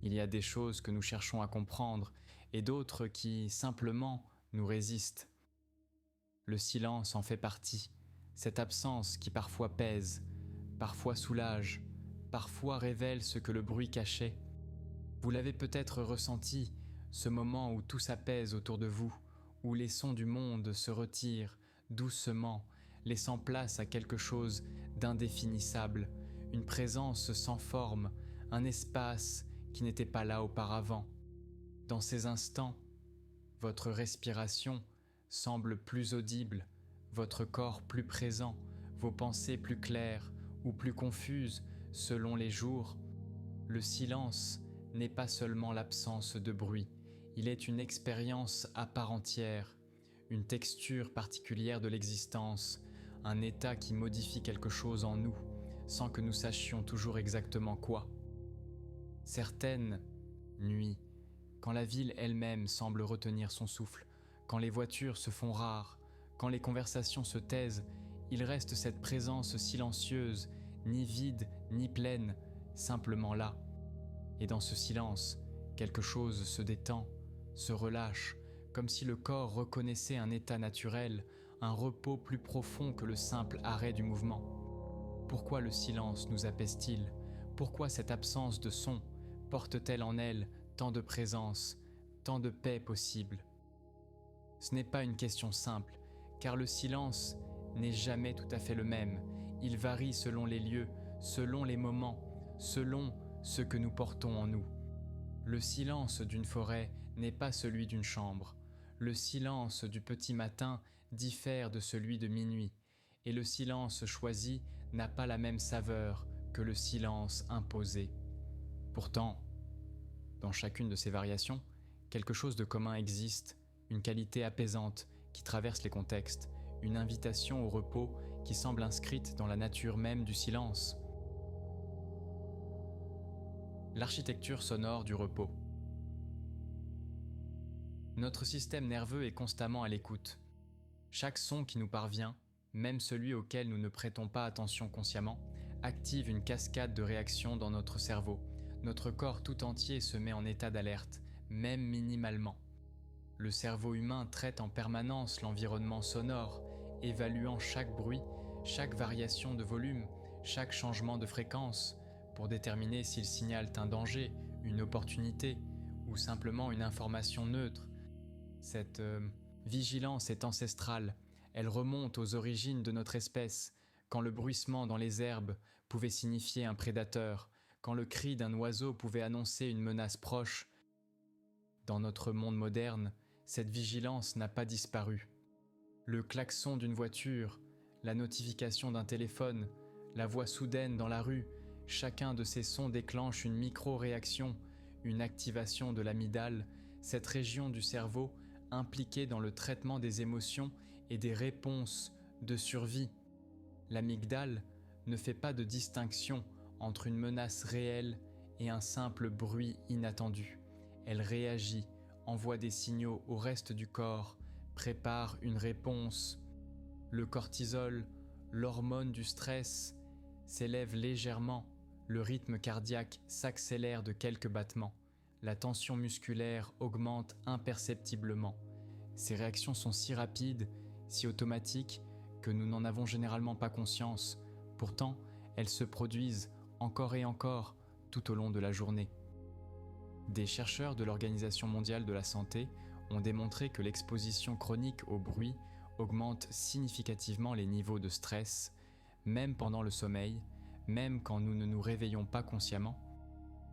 Il y a des choses que nous cherchons à comprendre et d'autres qui, simplement, nous résistent. Le silence en fait partie, cette absence qui parfois pèse, parfois soulage, parfois révèle ce que le bruit cachait. Vous l'avez peut-être ressenti, ce moment où tout s'apaise autour de vous, où les sons du monde se retirent doucement, laissant place à quelque chose d'indéfinissable, une présence sans forme, un espace qui n'était pas là auparavant. Dans ces instants, votre respiration semble plus audible, votre corps plus présent, vos pensées plus claires ou plus confuses selon les jours. Le silence n'est pas seulement l'absence de bruit, il est une expérience à part entière, une texture particulière de l'existence, un état qui modifie quelque chose en nous, sans que nous sachions toujours exactement quoi. Certaines nuits, quand la ville elle-même semble retenir son souffle, quand les voitures se font rares, quand les conversations se taisent, il reste cette présence silencieuse, ni vide ni pleine, simplement là. Et dans ce silence, quelque chose se détend, se relâche, comme si le corps reconnaissait un état naturel, un repos plus profond que le simple arrêt du mouvement. Pourquoi le silence nous apaise-t-il ? Pourquoi cette absence de son porte-t-elle en elle tant de présence, tant de paix possible ? Ce n'est pas une question simple, car le silence n'est jamais tout à fait le même. Il varie selon les lieux, selon les moments, selon ce que nous portons en nous. Le silence d'une forêt n'est pas celui d'une chambre. Le silence du petit matin diffère de celui de minuit, et le silence choisi n'a pas la même saveur que le silence imposé. Pourtant, dans chacune de ces variations, quelque chose de commun existe, une qualité apaisante qui traverse les contextes, une invitation au repos qui semble inscrite dans la nature même du silence. L'architecture sonore du repos. Notre système nerveux est constamment à l'écoute. Chaque son qui nous parvient, même celui auquel nous ne prêtons pas attention consciemment, active une cascade de réactions dans notre cerveau. Notre corps tout entier se met en état d'alerte, même minimalement. Le cerveau humain traite en permanence l'environnement sonore, évaluant chaque bruit, chaque variation de volume, chaque changement de fréquence, pour déterminer s'il signale un danger, une opportunité ou simplement une information neutre. Cette vigilance est ancestrale, elle remonte aux origines de notre espèce, quand le bruissement dans les herbes pouvait signifier un prédateur, quand le cri d'un oiseau pouvait annoncer une menace proche. Dans notre monde moderne, cette vigilance n'a pas disparu. Le klaxon d'une voiture, la notification d'un téléphone, la voix soudaine dans la rue, chacun de ces sons déclenche une micro-réaction, une activation de l'amygdale, cette région du cerveau impliquée dans le traitement des émotions et des réponses de survie. L'amygdale ne fait pas de distinction entre une menace réelle et un simple bruit inattendu. Elle réagit, envoie des signaux au reste du corps, prépare une réponse. Le cortisol, l'hormone du stress, s'élève légèrement, le rythme cardiaque s'accélère de quelques battements, la tension musculaire augmente imperceptiblement. Ces réactions sont si rapides, si automatiques, que nous n'en avons généralement pas conscience. Pourtant, elles se produisent encore et encore tout au long de la journée. Des chercheurs de l'Organisation mondiale de la santé ont démontré que l'exposition chronique au bruit augmente significativement les niveaux de stress, même pendant le sommeil, même quand nous ne nous réveillons pas consciemment.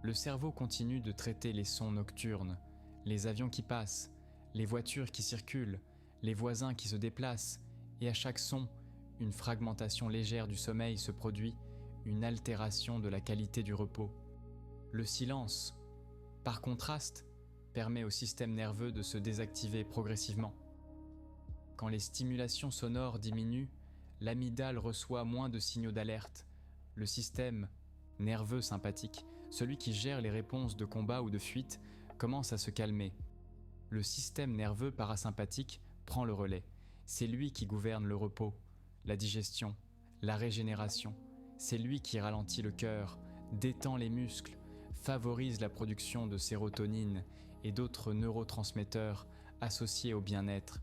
Le cerveau continue de traiter les sons nocturnes, les avions qui passent, les voitures qui circulent, les voisins qui se déplacent, et à chaque son, une fragmentation légère du sommeil se produit, une altération de la qualité du repos. Le silence, par contraste, permet au système nerveux de se désactiver progressivement. Quand les stimulations sonores diminuent, l'amygdale reçoit moins de signaux d'alerte. Le système nerveux sympathique, celui qui gère les réponses de combat ou de fuite, commence à se calmer. Le système nerveux parasympathique prend le relais. C'est lui qui gouverne le repos, la digestion, la régénération. C'est lui qui ralentit le cœur, détend les muscles, favorise la production de sérotonine et d'autres neurotransmetteurs associés au bien-être.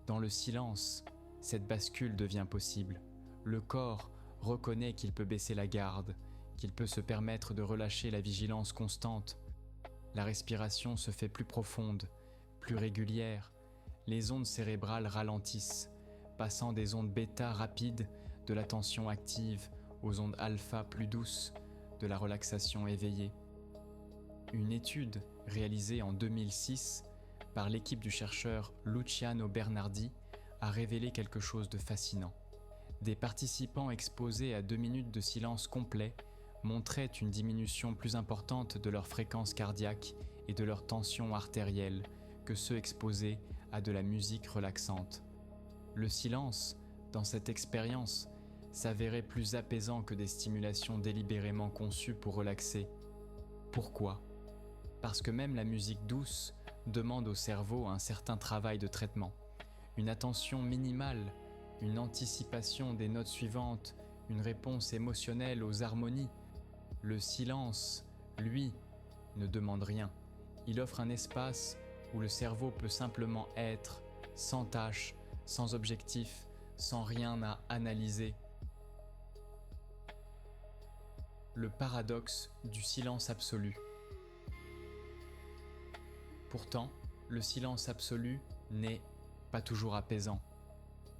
Dans le silence, cette bascule devient possible. Le corps reconnaît qu'il peut baisser la garde, qu'il peut se permettre de relâcher la vigilance constante. La respiration se fait plus profonde, plus régulière. Les ondes cérébrales ralentissent, passant des ondes bêta rapides de la tension active aux ondes alpha plus douces de la relaxation éveillée. Une étude réalisée en 2006 par l'équipe du chercheur Luciano Bernardi a révélé quelque chose de fascinant. Des participants exposés à 2 minutes de silence complet montraient une diminution plus importante de leur fréquence cardiaque et de leur tension artérielle que ceux exposés à de la musique relaxante. Le silence, dans cette expérience, s'avérait plus apaisant que des stimulations délibérément conçues pour relaxer. Pourquoi ? Parce que même la musique douce demande au cerveau un certain travail de traitement, une attention minimale, une anticipation des notes suivantes, une réponse émotionnelle aux harmonies. Le silence, lui, ne demande rien. Il offre un espace où le cerveau peut simplement être, sans tâche, sans objectif, sans rien à analyser. Le paradoxe du silence absolu. Pourtant, le silence absolu n'est pas toujours apaisant.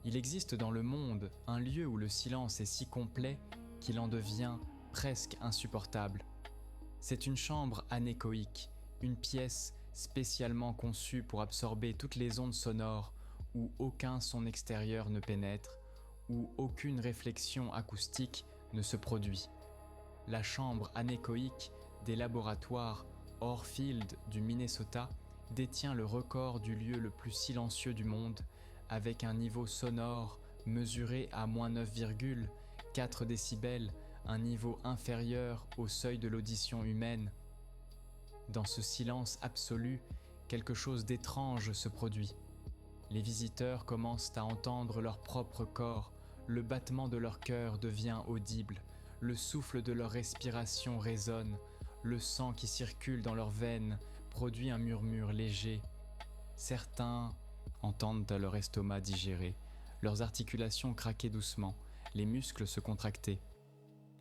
Il existe dans le monde un lieu où le silence est si complet qu'il en devient presque insupportable. C'est une chambre anéchoïque, une pièce spécialement conçue pour absorber toutes les ondes sonores où aucun son extérieur ne pénètre, où aucune réflexion acoustique ne se produit. La chambre anéchoïque des laboratoires Orfield du Minnesota détient le record du lieu le plus silencieux du monde, avec un niveau sonore mesuré à -9,4 décibels, un niveau inférieur au seuil de l'audition humaine. Dans ce silence absolu, quelque chose d'étrange se produit. Les visiteurs commencent à entendre leur propre corps, le battement de leur cœur devient audible, le souffle de leur respiration résonne, le sang qui circule dans leurs veines produit un murmure léger. Certains entendent leur estomac digérer, leurs articulations craquer doucement, les muscles se contracter.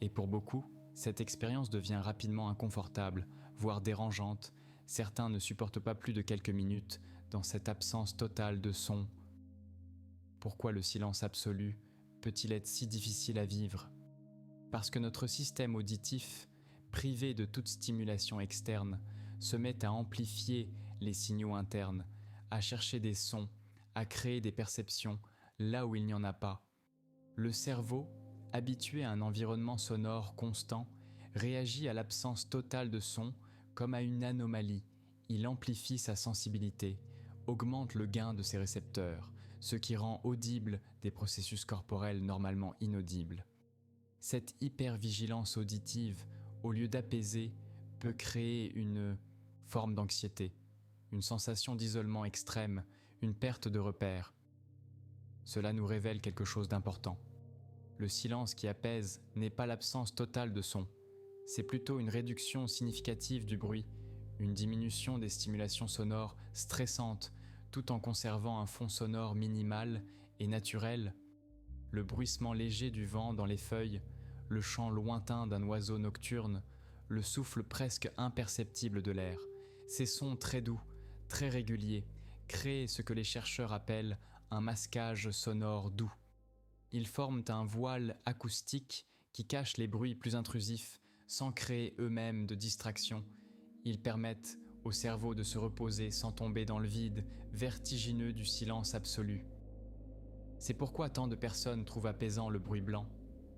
Et pour beaucoup, cette expérience devient rapidement inconfortable, voire dérangeante. Certains ne supportent pas plus de quelques minutes dans cette absence totale de son. Pourquoi le silence absolu peut-il être si difficile à vivre ? Parce que notre système auditif, privé de toute stimulation externe, se met à amplifier les signaux internes, à chercher des sons, à créer des perceptions là où il n'y en a pas. Le cerveau, habitué à un environnement sonore constant, réagit à l'absence totale de son comme à une anomalie. Il amplifie sa sensibilité, augmente le gain de ses récepteurs, ce qui rend audibles des processus corporels normalement inaudibles. Cette hypervigilance auditive, au lieu d'apaiser, peut créer une forme d'anxiété, une sensation d'isolement extrême, une perte de repères. Cela nous révèle quelque chose d'important. Le silence qui apaise n'est pas l'absence totale de son, c'est plutôt une réduction significative du bruit, une diminution des stimulations sonores stressantes, tout en conservant un fond sonore minimal et naturel. Le bruissement léger du vent dans les feuilles, le chant lointain d'un oiseau nocturne, le souffle presque imperceptible de l'air. Ces sons très doux, très réguliers, créent ce que les chercheurs appellent un masquage sonore doux. Ils forment un voile acoustique qui cache les bruits plus intrusifs sans créer eux-mêmes de distraction. Ils permettent au cerveau de se reposer sans tomber dans le vide vertigineux du silence absolu. C'est pourquoi tant de personnes trouvent apaisant le bruit blanc,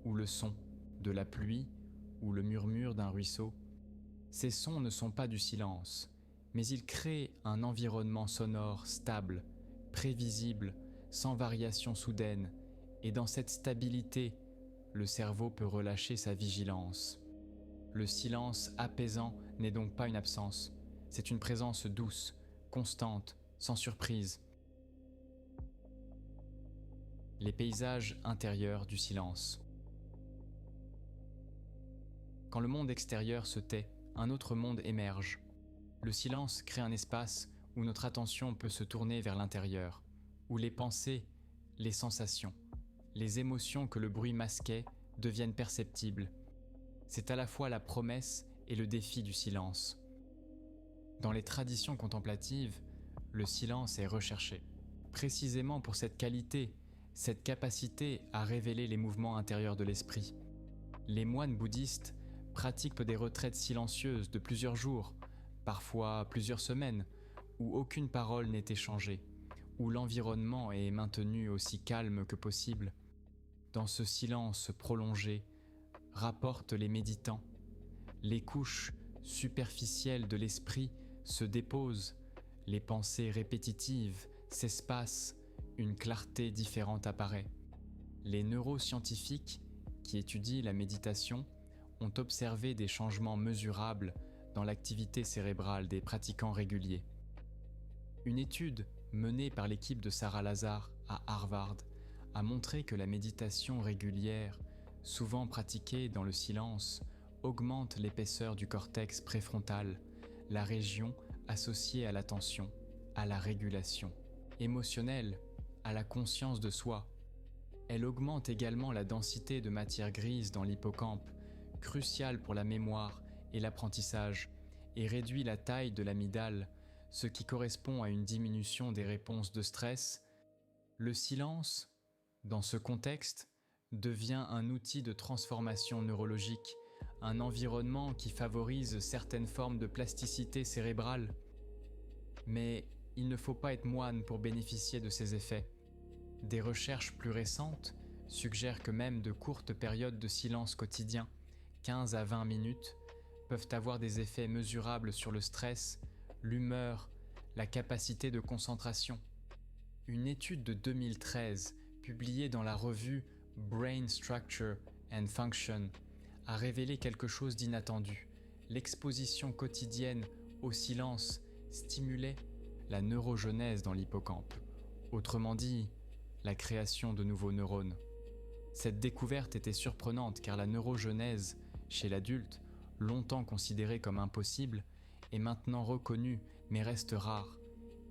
ou le son de la pluie, ou le murmure d'un ruisseau. Ces sons ne sont pas du silence, mais ils créent un environnement sonore stable, prévisible, sans variation soudaine, et dans cette stabilité, le cerveau peut relâcher sa vigilance. Le silence apaisant n'est donc pas une absence, c'est une présence douce, constante, sans surprise. Les paysages intérieurs du silence. Quand le monde extérieur se tait, un autre monde émerge. Le silence crée un espace où notre attention peut se tourner vers l'intérieur, où les pensées, les sensations, les émotions que le bruit masquait deviennent perceptibles. C'est à la fois la promesse et le défi du silence. Dans les traditions contemplatives, le silence est recherché, précisément pour cette qualité, cette capacité à révéler les mouvements intérieurs de l'esprit. Les moines bouddhistes pratiquent des retraites silencieuses de plusieurs jours, parfois plusieurs semaines, où aucune parole n'est échangée, où l'environnement est maintenu aussi calme que possible. Dans ce silence prolongé, rapportent les méditants, les couches superficielles de l'esprit se déposent, les pensées répétitives s'espacent, une clarté différente apparaît. Les neuroscientifiques qui étudient la méditation ont observé des changements mesurables dans l'activité cérébrale des pratiquants réguliers. Une étude menée par l'équipe de Sarah Lazar à Harvard a montré que la méditation régulière, souvent pratiquée dans le silence, augmente l'épaisseur du cortex préfrontal, la région associée à l'attention, à la régulation émotionnelle, à la conscience de soi. Elle augmente également la densité de matière grise dans l'hippocampe, cruciale pour la mémoire et l'apprentissage, et réduit la taille de l'amygdale, ce qui correspond à une diminution des réponses de stress. Le silence, dans ce contexte, devient un outil de transformation neurologique, un environnement qui favorise certaines formes de plasticité cérébrale. Mais il ne faut pas être moine pour bénéficier de ces effets. Des recherches plus récentes suggèrent que même de courtes périodes de silence quotidien, 15 à 20 minutes, peuvent avoir des effets mesurables sur le stress, l'humeur, la capacité de concentration. Une étude de 2013, publiée dans la revue Brain Structure and Function, a révélé quelque chose d'inattendu. L'exposition quotidienne au silence stimulait la neurogenèse dans l'hippocampe, autrement dit, la création de nouveaux neurones. Cette découverte était surprenante car la neurogenèse, chez l'adulte, longtemps considérée comme impossible, est maintenant reconnue mais reste rare,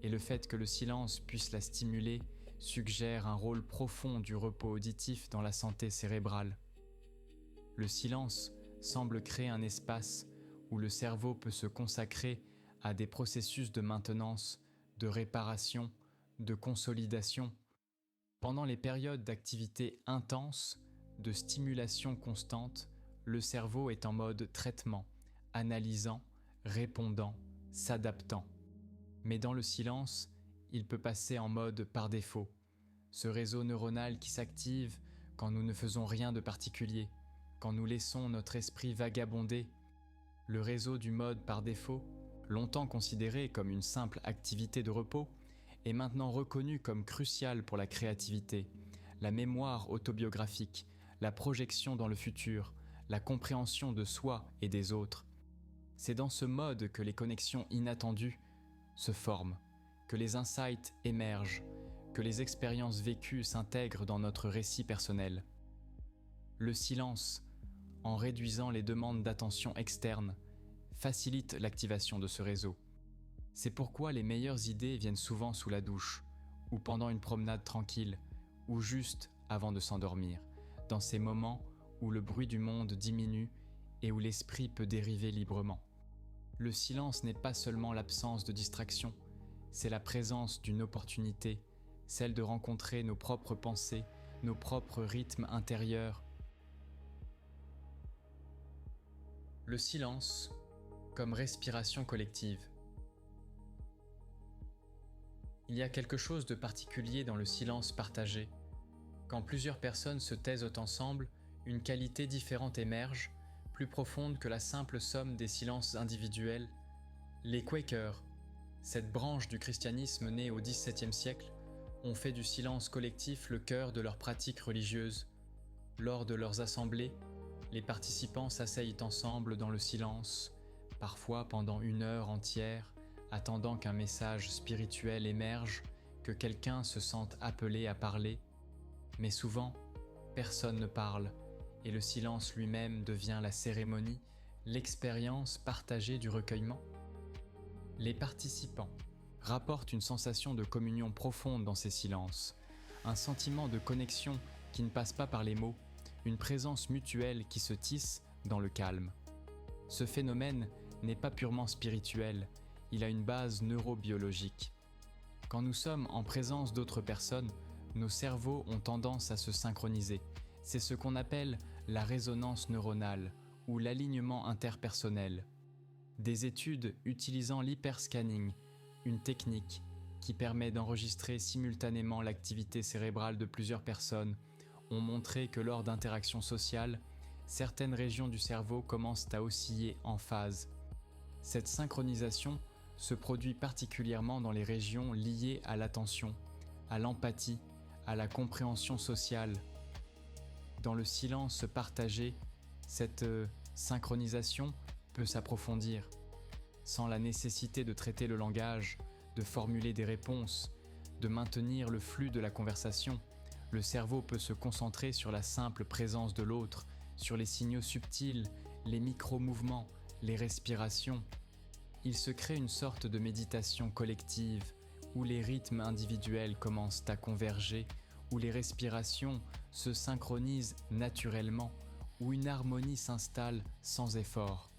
et le fait que le silence puisse la stimuler suggère un rôle profond du repos auditif dans la santé cérébrale. Le silence semble créer un espace où le cerveau peut se consacrer à des processus de maintenance, de réparation, de consolidation. Pendant les périodes d'activité intense, de stimulation constante, le cerveau est en mode traitement, analysant, répondant, s'adaptant. Mais dans le silence, il peut passer en mode par défaut, ce réseau neuronal qui s'active quand nous ne faisons rien de particulier, quand nous laissons notre esprit vagabonder. Le réseau du mode par défaut, longtemps considéré comme une simple activité de repos, est maintenant reconnu comme crucial pour la créativité, la mémoire autobiographique, la projection dans le futur, la compréhension de soi et des autres. C'est dans ce mode que les connexions inattendues se forment, que les insights émergent, que les expériences vécues s'intègrent dans notre récit personnel. Le silence, en réduisant les demandes d'attention externes, facilite l'activation de ce réseau. C'est pourquoi les meilleures idées viennent souvent sous la douche, ou pendant une promenade tranquille, ou juste avant de s'endormir, dans ces moments où le bruit du monde diminue et où l'esprit peut dériver librement. Le silence n'est pas seulement l'absence de distraction, c'est la présence d'une opportunité, celle de rencontrer nos propres pensées, nos propres rythmes intérieurs. Le silence comme respiration collective. Il y a quelque chose de particulier dans le silence partagé. Quand plusieurs personnes se taisent ensemble, une qualité différente émerge, plus profonde que la simple somme des silences individuels. Les Quakers, cette branche du christianisme née au XVIIe siècle, ont fait du silence collectif le cœur de leurs pratiques religieuses. Lors de leurs assemblées, les participants s'asseyent ensemble dans le silence, parfois pendant 1 heure entière, attendant qu'un message spirituel émerge, que quelqu'un se sente appelé à parler. Mais souvent, personne ne parle, et le silence lui-même devient la cérémonie, l'expérience partagée du recueillement. Les participants rapportent une sensation de communion profonde dans ces silences, un sentiment de connexion qui ne passe pas par les mots, une présence mutuelle qui se tisse dans le calme. Ce phénomène n'est pas purement spirituel, il a une base neurobiologique. Quand nous sommes en présence d'autres personnes, nos cerveaux ont tendance à se synchroniser. C'est ce qu'on appelle la résonance neuronale ou l'alignement interpersonnel. Des études utilisant l'hyperscanning, une technique qui permet d'enregistrer simultanément l'activité cérébrale de plusieurs personnes, ont montré que lors d'interactions sociales, certaines régions du cerveau commencent à osciller en phase. Cette synchronisation se produit particulièrement dans les régions liées à l'attention, à l'empathie, à la compréhension sociale. Dans le silence partagé, cette synchronisation peut s'approfondir, sans la nécessité de traiter le langage, de formuler des réponses, de maintenir le flux de la conversation. Le cerveau peut se concentrer sur la simple présence de l'autre, sur les signaux subtils, les micro-mouvements, les respirations. Il se crée une sorte de méditation collective où les rythmes individuels commencent à converger, où les respirations se synchronisent naturellement, où une harmonie s'installe sans effort.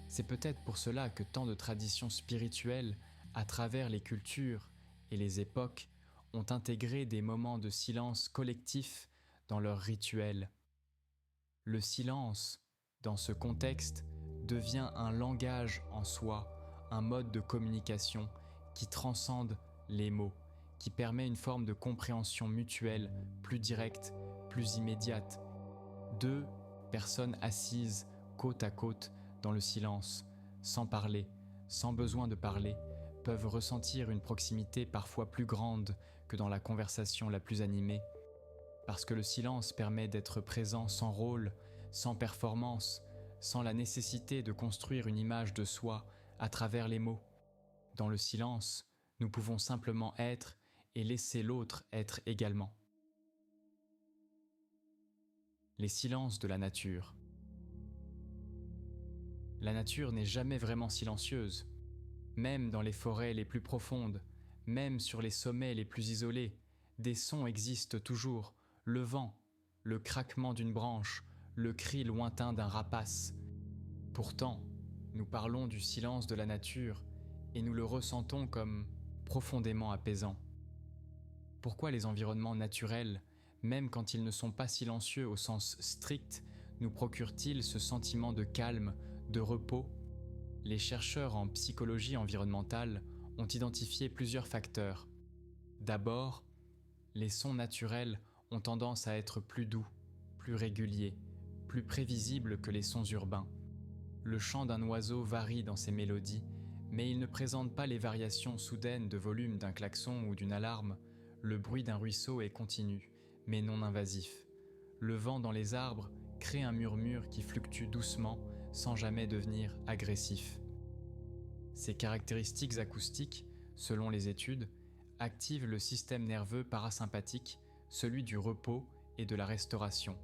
C'est peut-être pour cela que tant de traditions spirituelles, à travers les cultures et les époques, ont intégré des moments de silence collectif dans leurs rituels. Le silence, dans ce contexte, devient un langage en soi, un mode de communication qui transcende les mots, qui permet une forme de compréhension mutuelle plus directe, plus immédiate. Deux personnes assises côte à côte dans le silence, sans parler, sans besoin de parler, peuvent ressentir une proximité parfois plus grande que dans la conversation la plus animée, parce que le silence permet d'être présent sans rôle, sans performance, sans la nécessité de construire une image de soi à travers les mots. Dans le silence, nous pouvons simplement être et laisser l'autre être également. Les silences de la nature. La nature n'est jamais vraiment silencieuse. Même dans les forêts les plus profondes, même sur les sommets les plus isolés, des sons existent toujours, le vent, le craquement d'une branche, le cri lointain d'un rapace. Pourtant, nous parlons du silence de la nature et nous le ressentons comme profondément apaisant. Pourquoi les environnements naturels, même quand ils ne sont pas silencieux au sens strict, nous procurent-ils ce sentiment de calme, de repos ? Les chercheurs en psychologie environnementale ont identifié plusieurs facteurs. D'abord, les sons naturels ont tendance à être plus doux, plus réguliers, plus prévisibles que les sons urbains. Le chant d'un oiseau varie dans ses mélodies, mais il ne présente pas les variations soudaines de volume d'un klaxon ou d'une alarme. Le bruit d'un ruisseau est continu, mais non invasif. Le vent dans les arbres crée un murmure qui fluctue doucement, sans jamais devenir agressif. Ces caractéristiques acoustiques, selon les études, activent le système nerveux parasympathique, celui du repos et de la restauration.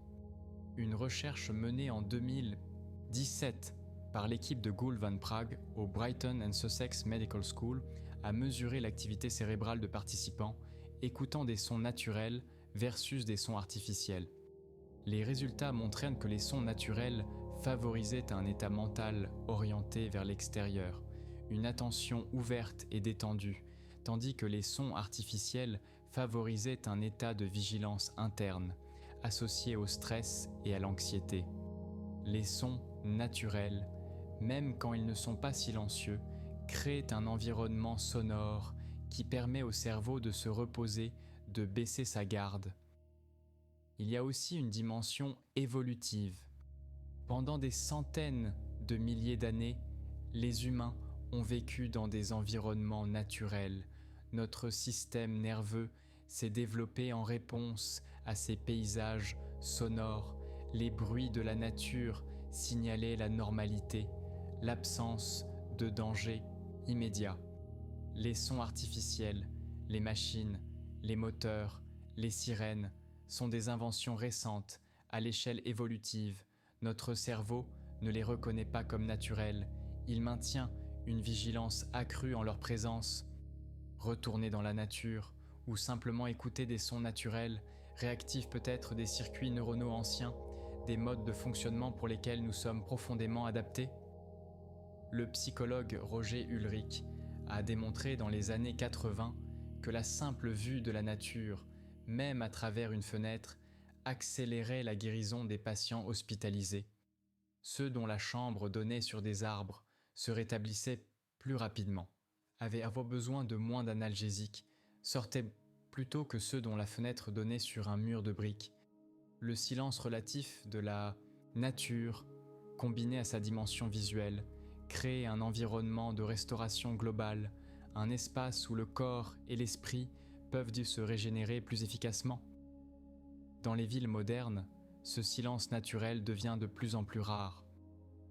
Une recherche menée en 2017 par l'équipe de Gul van Praag au Brighton and Sussex Medical School a mesuré l'activité cérébrale de participants écoutant des sons naturels versus des sons artificiels. Les résultats montraient que les sons naturels favorisaient un état mental orienté vers l'extérieur, une attention ouverte et détendue, tandis que les sons artificiels favorisaient un état de vigilance interne, associé au stress et à l'anxiété. Les sons naturels, même quand ils ne sont pas silencieux, créent un environnement sonore qui permet au cerveau de se reposer, de baisser sa garde. Il y a aussi une dimension évolutive. Pendant des centaines de milliers d'années, les humains ont vécu dans des environnements naturels. Notre système nerveux s'est développé en réponse à ces paysages sonores. Les bruits de la nature signalaient la normalité, l'absence de danger immédiat. Les sons artificiels, les machines, les moteurs, les sirènes sont des inventions récentes à l'échelle évolutive. Notre cerveau ne les reconnaît pas comme naturels, il maintient une vigilance accrue en leur présence. Retourner dans la nature, ou simplement écouter des sons naturels, réactivent peut-être des circuits neuronaux anciens, des modes de fonctionnement pour lesquels nous sommes profondément adaptés. Le psychologue Roger Ulrich a démontré dans les années 80 que la simple vue de la nature, même à travers une fenêtre, accélérait la guérison des patients hospitalisés. Ceux dont la chambre donnait sur des arbres se rétablissaient plus rapidement, avaient besoin de moins d'analgésiques, sortaient plutôt que ceux dont la fenêtre donnait sur un mur de briques. Le silence relatif de la nature, combiné à sa dimension visuelle, crée un environnement de restauration globale, un espace où le corps et l'esprit peuvent se régénérer plus efficacement. Dans les villes modernes, ce silence naturel devient de plus en plus rare.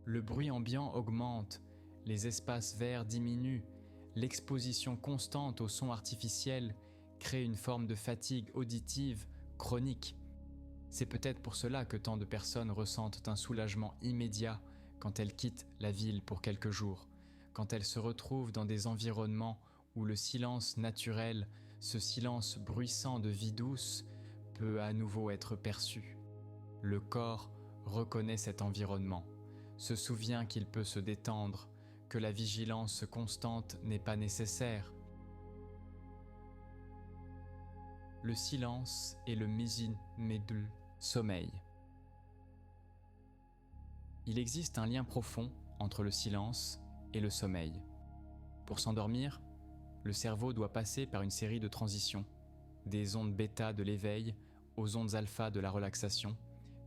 Le bruit ambiant augmente, les espaces verts diminuent, l'exposition constante aux sons artificiels crée une forme de fatigue auditive chronique. C'est peut-être pour cela que tant de personnes ressentent un soulagement immédiat quand elles quittent la ville pour quelques jours, quand elles se retrouvent dans des environnements où le silence naturel, ce silence bruissant de vie douce, peut à nouveau être perçu. Le corps reconnaît cet environnement, se souvient qu'il peut se détendre, que la vigilance constante n'est pas nécessaire. Le silence est le medul sommeil. Il existe un lien profond entre le silence et le sommeil. Pour s'endormir, le cerveau doit passer par une série de transitions, des ondes bêta de l'éveil aux ondes alpha de la relaxation,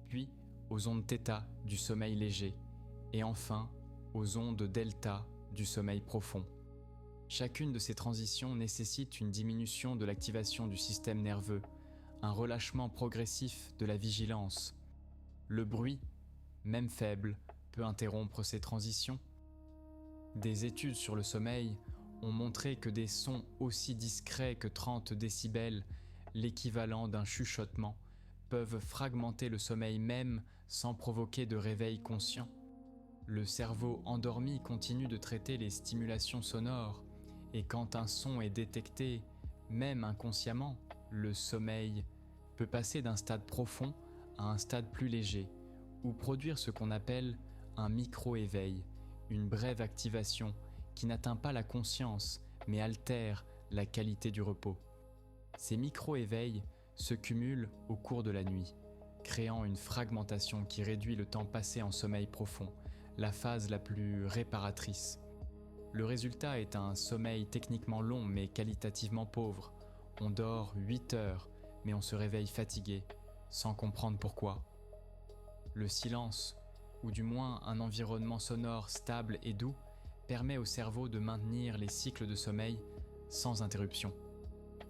puis aux ondes θ du sommeil léger, et enfin aux ondes delta du sommeil profond. Chacune de ces transitions nécessite une diminution de l'activation du système nerveux, un relâchement progressif de la vigilance. Le bruit, même faible, peut interrompre ces transitions. Des études sur le sommeil ont montré que des sons aussi discrets que 30 décibels, l'équivalent d'un chuchotement, peuvent fragmenter le sommeil même sans provoquer de réveil conscient. Le cerveau endormi continue de traiter les stimulations sonores, et quand un son est détecté, même inconsciemment, le sommeil peut passer d'un stade profond à un stade plus léger, ou produire ce qu'on appelle un micro-éveil, une brève activation qui n'atteint pas la conscience, mais altère la qualité du repos. Ces micro-éveils se cumulent au cours de la nuit, créant une fragmentation qui réduit le temps passé en sommeil profond, la phase la plus réparatrice. Le résultat est un sommeil techniquement long mais qualitativement pauvre. On dort 8 heures, mais on se réveille fatigué, sans comprendre pourquoi. Le silence, ou du moins un environnement sonore stable et doux, permet au cerveau de maintenir les cycles de sommeil sans interruption.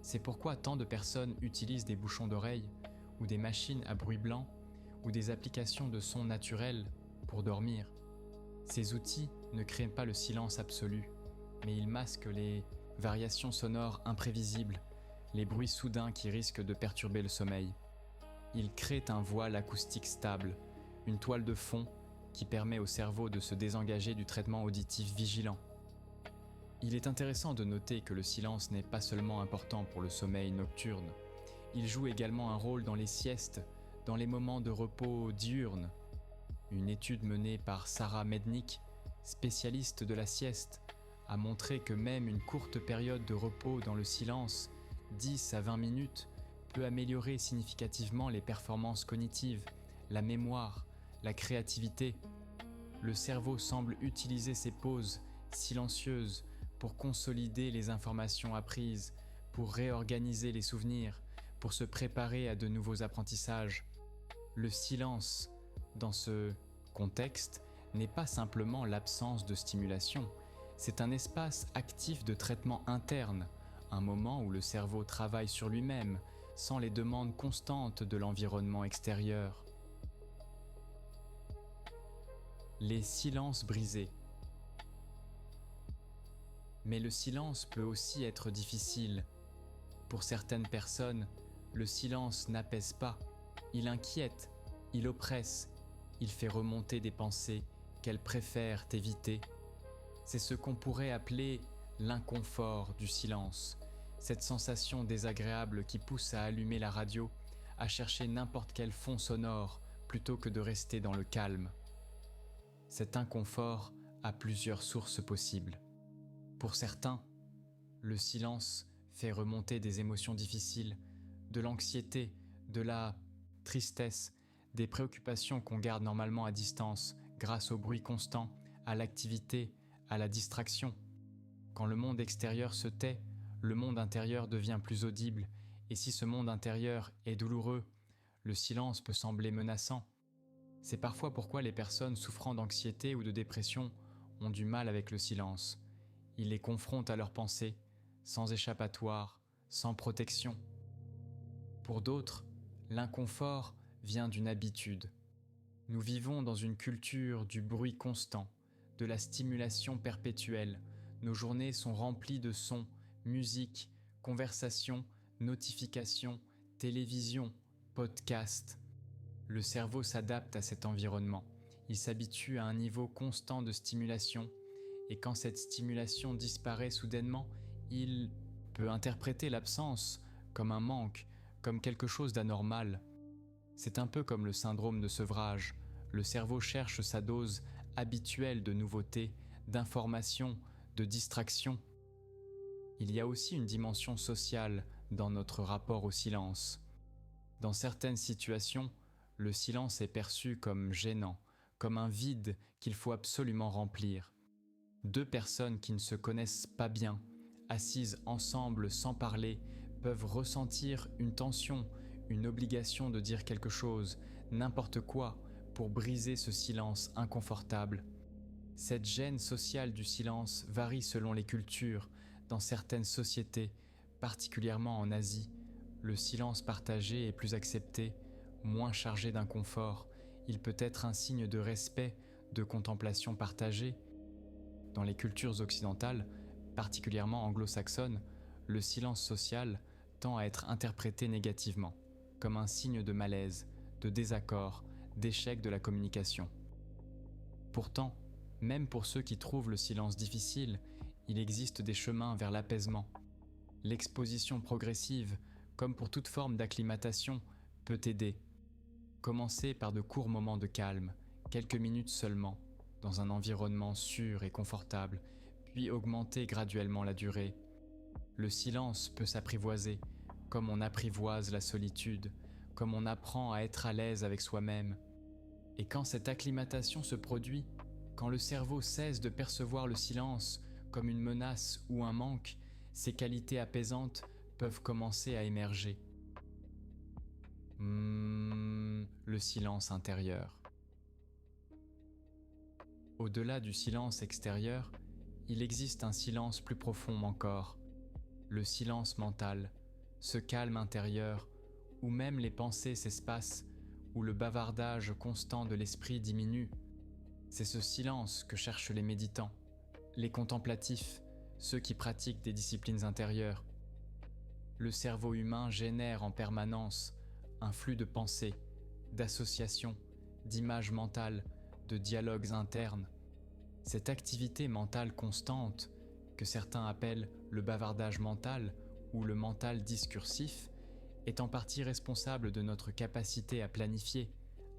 C'est pourquoi tant de personnes utilisent des bouchons d'oreilles, ou des machines à bruit blanc, ou des applications de sons naturels pour dormir. Ces outils ne créent pas le silence absolu, mais ils masquent les variations sonores imprévisibles, les bruits soudains qui risquent de perturber le sommeil. Ils créent un voile acoustique stable, une toile de fond qui permet au cerveau de se désengager du traitement auditif vigilant. Il est intéressant de noter que le silence n'est pas seulement important pour le sommeil nocturne, il joue également un rôle dans les siestes, dans les moments de repos diurnes. Une étude menée par Sarah Mednick, spécialiste de la sieste, a montré que même une courte période de repos dans le silence, 10 à 20 minutes, peut améliorer significativement les performances cognitives, la mémoire, la créativité. Le cerveau semble utiliser ces pauses silencieuses pour consolider les informations apprises, pour réorganiser les souvenirs, pour se préparer à de nouveaux apprentissages. Le silence, dans ce contexte, n'est pas simplement l'absence de stimulation, c'est un espace actif de traitement interne, un moment où le cerveau travaille sur lui-même, sans les demandes constantes de l'environnement extérieur. Les silences brisés. Mais le silence peut aussi être difficile. Pour certaines personnes, le silence n'apaise pas, il inquiète, il oppresse, il fait remonter des pensées qu'elles préfèrent éviter. C'est ce qu'on pourrait appeler l'inconfort du silence, cette sensation désagréable qui pousse à allumer la radio, à chercher n'importe quel fond sonore plutôt que de rester dans le calme. Cet inconfort a plusieurs sources possibles. Pour certains, le silence fait remonter des émotions difficiles, de l'anxiété, de la tristesse, des préoccupations qu'on garde normalement à distance grâce au bruit constant, à l'activité, à la distraction. Quand le monde extérieur se tait, le monde intérieur devient plus audible, et si ce monde intérieur est douloureux, le silence peut sembler menaçant. C'est parfois pourquoi les personnes souffrant d'anxiété ou de dépression ont du mal avec le silence. Ils les confrontent à leurs pensées, sans échappatoire, sans protection. Pour d'autres, l'inconfort vient d'une habitude. Nous vivons dans une culture du bruit constant, de la stimulation perpétuelle. Nos journées sont remplies de sons, musique, conversations, notifications, télévision, podcasts. Le cerveau s'adapte à cet environnement. Il s'habitue à un niveau constant de stimulation et quand cette stimulation disparaît soudainement, il peut interpréter l'absence comme un manque, comme quelque chose d'anormal. C'est un peu comme le syndrome de sevrage. Le cerveau cherche sa dose habituelle de nouveautés, d'informations, de distractions. Il y a aussi une dimension sociale dans notre rapport au silence. Dans certaines situations, le silence est perçu comme gênant, comme un vide qu'il faut absolument remplir. Deux personnes qui ne se connaissent pas bien, assises ensemble sans parler, peuvent ressentir une tension, une obligation de dire quelque chose, n'importe quoi, pour briser ce silence inconfortable. Cette gêne sociale du silence varie selon les cultures. Dans certaines sociétés, particulièrement en Asie, le silence partagé est plus accepté, moins chargé d'inconfort. Il peut être un signe de respect, de contemplation partagée. Dans les cultures occidentales, particulièrement anglo-saxonnes, le silence social tend à être interprété négativement, comme un signe de malaise, de désaccord, d'échec de la communication. Pourtant, même pour ceux qui trouvent le silence difficile, il existe des chemins vers l'apaisement. L'exposition progressive, comme pour toute forme d'acclimatation, peut aider. Commencez par de courts moments de calme, quelques minutes seulement, dans un environnement sûr et confortable, puis augmentez graduellement la durée. Le silence peut s'apprivoiser, comme on apprivoise la solitude, comme on apprend à être à l'aise avec soi-même. Et quand cette acclimatation se produit, quand le cerveau cesse de percevoir le silence comme une menace ou un manque, ces qualités apaisantes peuvent commencer à émerger. Le silence intérieur. Au-delà du silence extérieur, il existe un silence plus profond encore, le silence mental, ce calme intérieur où même les pensées s'espacent, où le bavardage constant de l'esprit diminue. C'est ce silence que cherchent les méditants, les contemplatifs, ceux qui pratiquent des disciplines intérieures. Le cerveau humain génère en permanence un flux de pensées, d'associations, d'images mentales, de dialogues internes. Cette activité mentale constante, que certains appellent le bavardage mental ou le mental discursif, est en partie responsable de notre capacité à planifier,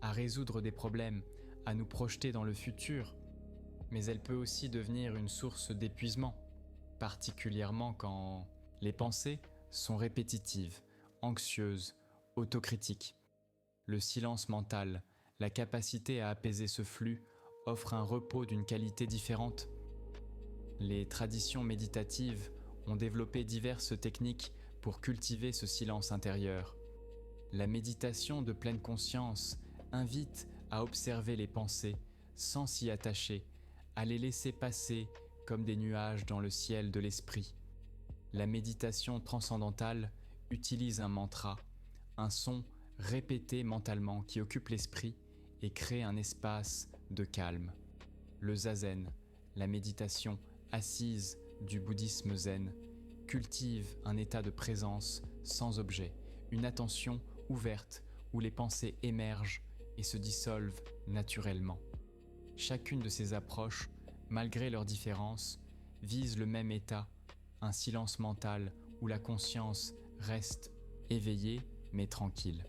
à résoudre des problèmes, à nous projeter dans le futur, mais elle peut aussi devenir une source d'épuisement, particulièrement quand les pensées sont répétitives, anxieuses, autocritiques. Le silence mental, la capacité à apaiser ce flux, offre un repos d'une qualité différente. Les traditions méditatives ont développé diverses techniques pour cultiver ce silence intérieur. La méditation de pleine conscience invite à observer les pensées sans s'y attacher, à les laisser passer comme des nuages dans le ciel de l'esprit. La méditation transcendantale utilise un mantra, un son répété mentalement qui occupe l'esprit et crée un espace de calme. Le zazen, la méditation assise du bouddhisme zen, cultive un état de présence sans objet, une attention ouverte où les pensées émergent et se dissolvent naturellement. Chacune de ces approches, malgré leurs différences, vise le même état, un silence mental où la conscience reste éveillée mais tranquille.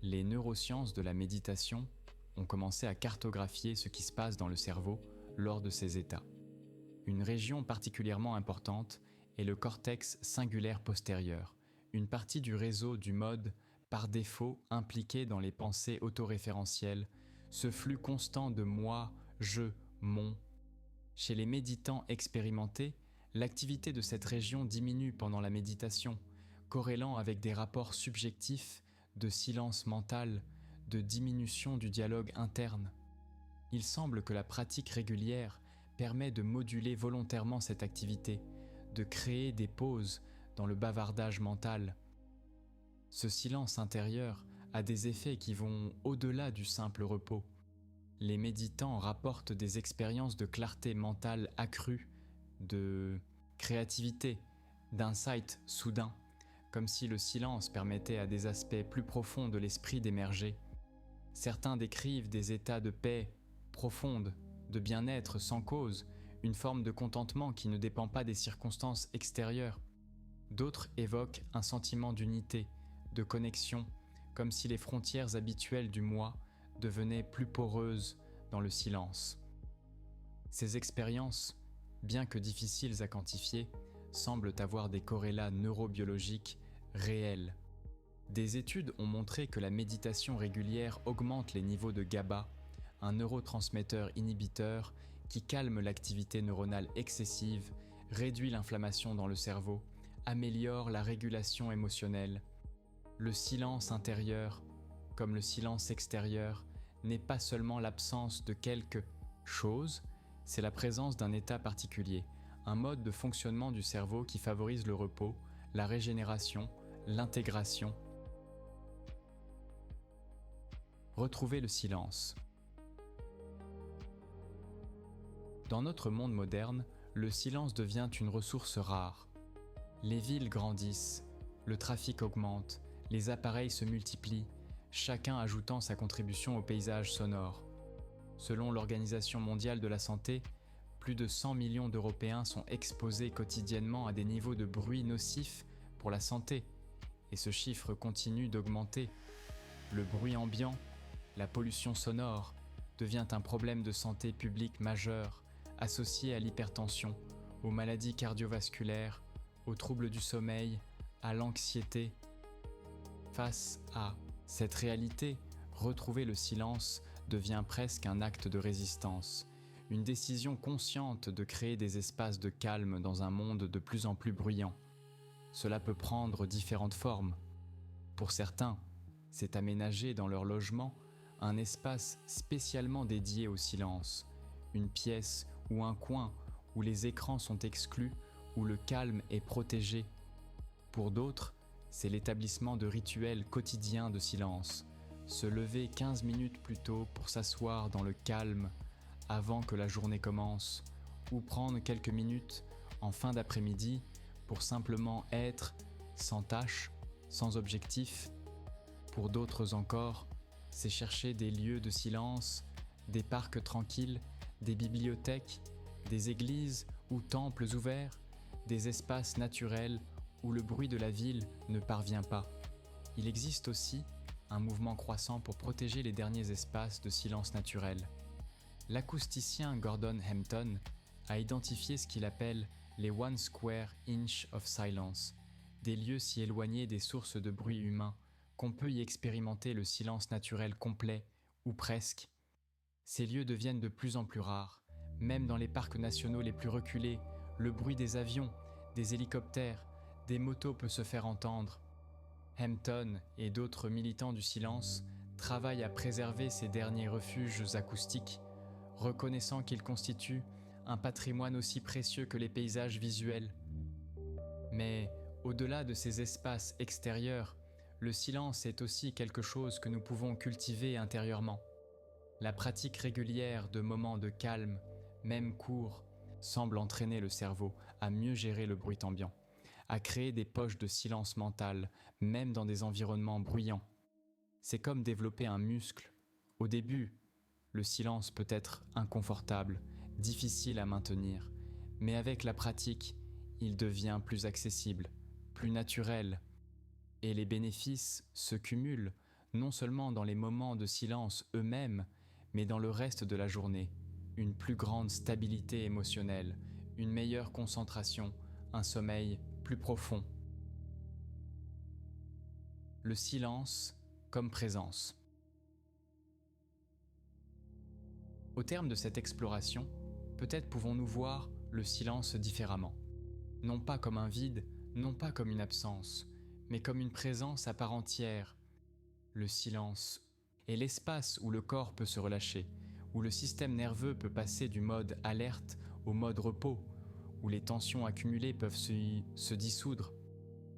Les neurosciences de la méditation ont commencé à cartographier ce qui se passe dans le cerveau lors de ces états. Une région particulièrement importante est le cortex cingulaire postérieur, une partie du réseau du mode par défaut impliquée dans les pensées autoréférentielles, ce flux constant de moi, je, mon. Chez les méditants expérimentés, l'activité de cette région diminue pendant la méditation, corrélant avec des rapports subjectifs de silence mental, de diminution du dialogue interne. Il semble que la pratique régulière permet de moduler volontairement cette activité, de créer des pauses dans le bavardage mental. Ce silence intérieur a des effets qui vont au-delà du simple repos. Les méditants rapportent des expériences de clarté mentale accrue, de créativité, d'insight soudain, comme si le silence permettait à des aspects plus profonds de l'esprit d'émerger. Certains décrivent des états de paix profonde, de bien-être sans cause, une forme de contentement qui ne dépend pas des circonstances extérieures. D'autres évoquent un sentiment d'unité, de connexion, comme si les frontières habituelles du moi devenaient plus poreuses dans le silence. Ces expériences, bien que difficiles à quantifier, semblent avoir des corrélats neurobiologiques réels. Des études ont montré que la méditation régulière augmente les niveaux de GABA, un neurotransmetteur inhibiteur qui calme l'activité neuronale excessive, réduit l'inflammation dans le cerveau, améliore la régulation émotionnelle. Le silence intérieur, comme le silence extérieur, n'est pas seulement l'absence de quelque chose, c'est la présence d'un état particulier, un mode de fonctionnement du cerveau qui favorise le repos, la régénération, l'intégration. Retrouvez le silence. Dans notre monde moderne, le silence devient une ressource rare. Les villes grandissent, le trafic augmente, les appareils se multiplient, chacun ajoutant sa contribution au paysage sonore. Selon l'Organisation mondiale de la santé, plus de 100 millions d'Européens sont exposés quotidiennement à des niveaux de bruit nocifs pour la santé, et ce chiffre continue d'augmenter. Le bruit ambiant, la pollution sonore, devient un problème de santé publique majeur, associé à l'hypertension, aux maladies cardiovasculaires, aux troubles du sommeil, à l'anxiété. Face à cette réalité, retrouver le silence devient presque un acte de résistance, une décision consciente de créer des espaces de calme dans un monde de plus en plus bruyant. Cela peut prendre différentes formes. Pour certains, c'est aménager dans leur logement un espace spécialement dédié au silence, une pièce ou un coin où les écrans sont exclus, où le calme est protégé. Pour d'autres, c'est l'établissement de rituels quotidiens de silence, se lever 15 minutes plus tôt pour s'asseoir dans le calme avant que la journée commence, ou prendre quelques minutes en fin d'après-midi pour simplement être sans tâche, sans objectif. Pour d'autres encore, c'est chercher des lieux de silence, des parcs tranquilles, des bibliothèques, des églises ou temples ouverts, des espaces naturels où le bruit de la ville ne parvient pas. Il existe aussi un mouvement croissant pour protéger les derniers espaces de silence naturel. L'acousticien Gordon Hampton a identifié ce qu'il appelle les One Square Inch of Silence, des lieux si éloignés des sources de bruit humain qu'on peut y expérimenter le silence naturel complet, ou presque. Ces lieux deviennent de plus en plus rares, même dans les parcs nationaux les plus reculés, le bruit des avions, des hélicoptères, des motos peut se faire entendre. Hampton et d'autres militants du silence travaillent à préserver ces derniers refuges acoustiques, reconnaissant qu'ils constituent un patrimoine aussi précieux que les paysages visuels. Mais au-delà de ces espaces extérieurs, le silence est aussi quelque chose que nous pouvons cultiver intérieurement. La pratique régulière de moments de calme, même courts, semble entraîner le cerveau à mieux gérer le bruit ambiant, à créer des poches de silence mental, même dans des environnements bruyants. C'est comme développer un muscle. Au début, Le silence peut être inconfortable, difficile à maintenir, mais avec la pratique, il devient plus accessible, plus naturel, et les bénéfices se cumulent non seulement dans les moments de silence eux-mêmes, mais dans le reste de la journée. Une plus grande stabilité émotionnelle, une meilleure concentration, un sommeil plus profond. Le silence comme présence. Au terme de cette exploration, peut-être pouvons-nous voir le silence différemment. Non pas comme un vide, non pas comme une absence, mais comme une présence à part entière. Le silence est l'espace où le corps peut se relâcher, où le système nerveux peut passer du mode alerte au mode repos, où les tensions accumulées peuvent se dissoudre.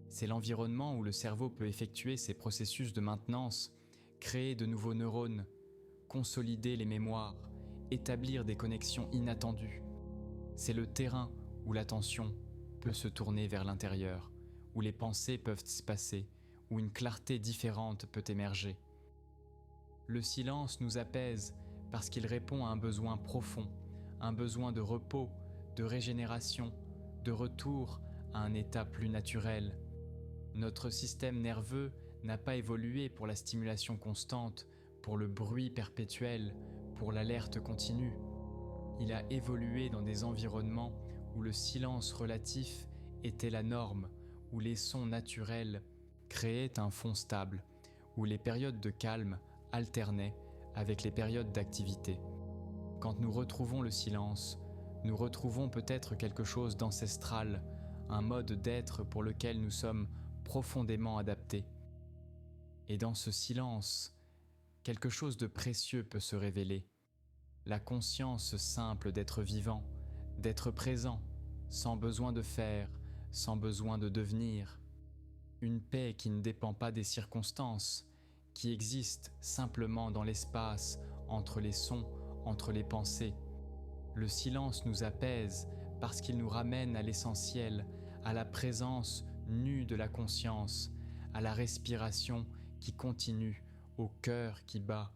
C'est l'environnement où le cerveau peut effectuer ses processus de maintenance, créer de nouveaux neurones, consolider les mémoires, établir des connexions inattendues. C'est le terrain où l'attention peut se tourner vers l'intérieur, où les pensées peuvent se passer, où une clarté différente peut émerger. Le silence nous apaise parce qu'il répond à un besoin profond, un besoin de repos, de régénération, de retour à un état plus naturel. Notre système nerveux n'a pas évolué pour la stimulation constante, pour le bruit perpétuel, pour l'alerte continue. Il a évolué dans des environnements où le silence relatif était la norme, où les sons naturels créaient un fond stable, où les périodes de calme alternaient avec les périodes d'activité. Quand nous retrouvons le silence, nous retrouvons peut-être quelque chose d'ancestral, un mode d'être pour lequel nous sommes profondément adaptés. Et dans ce silence, quelque chose de précieux peut se révéler. La conscience simple d'être vivant, d'être présent, sans besoin de faire, sans besoin de devenir. Une paix qui ne dépend pas des circonstances, qui existe simplement dans l'espace, entre les sons, entre les pensées. Le silence nous apaise parce qu'il nous ramène à l'essentiel, à la présence nue de la conscience, à la respiration qui continue, au cœur qui bat,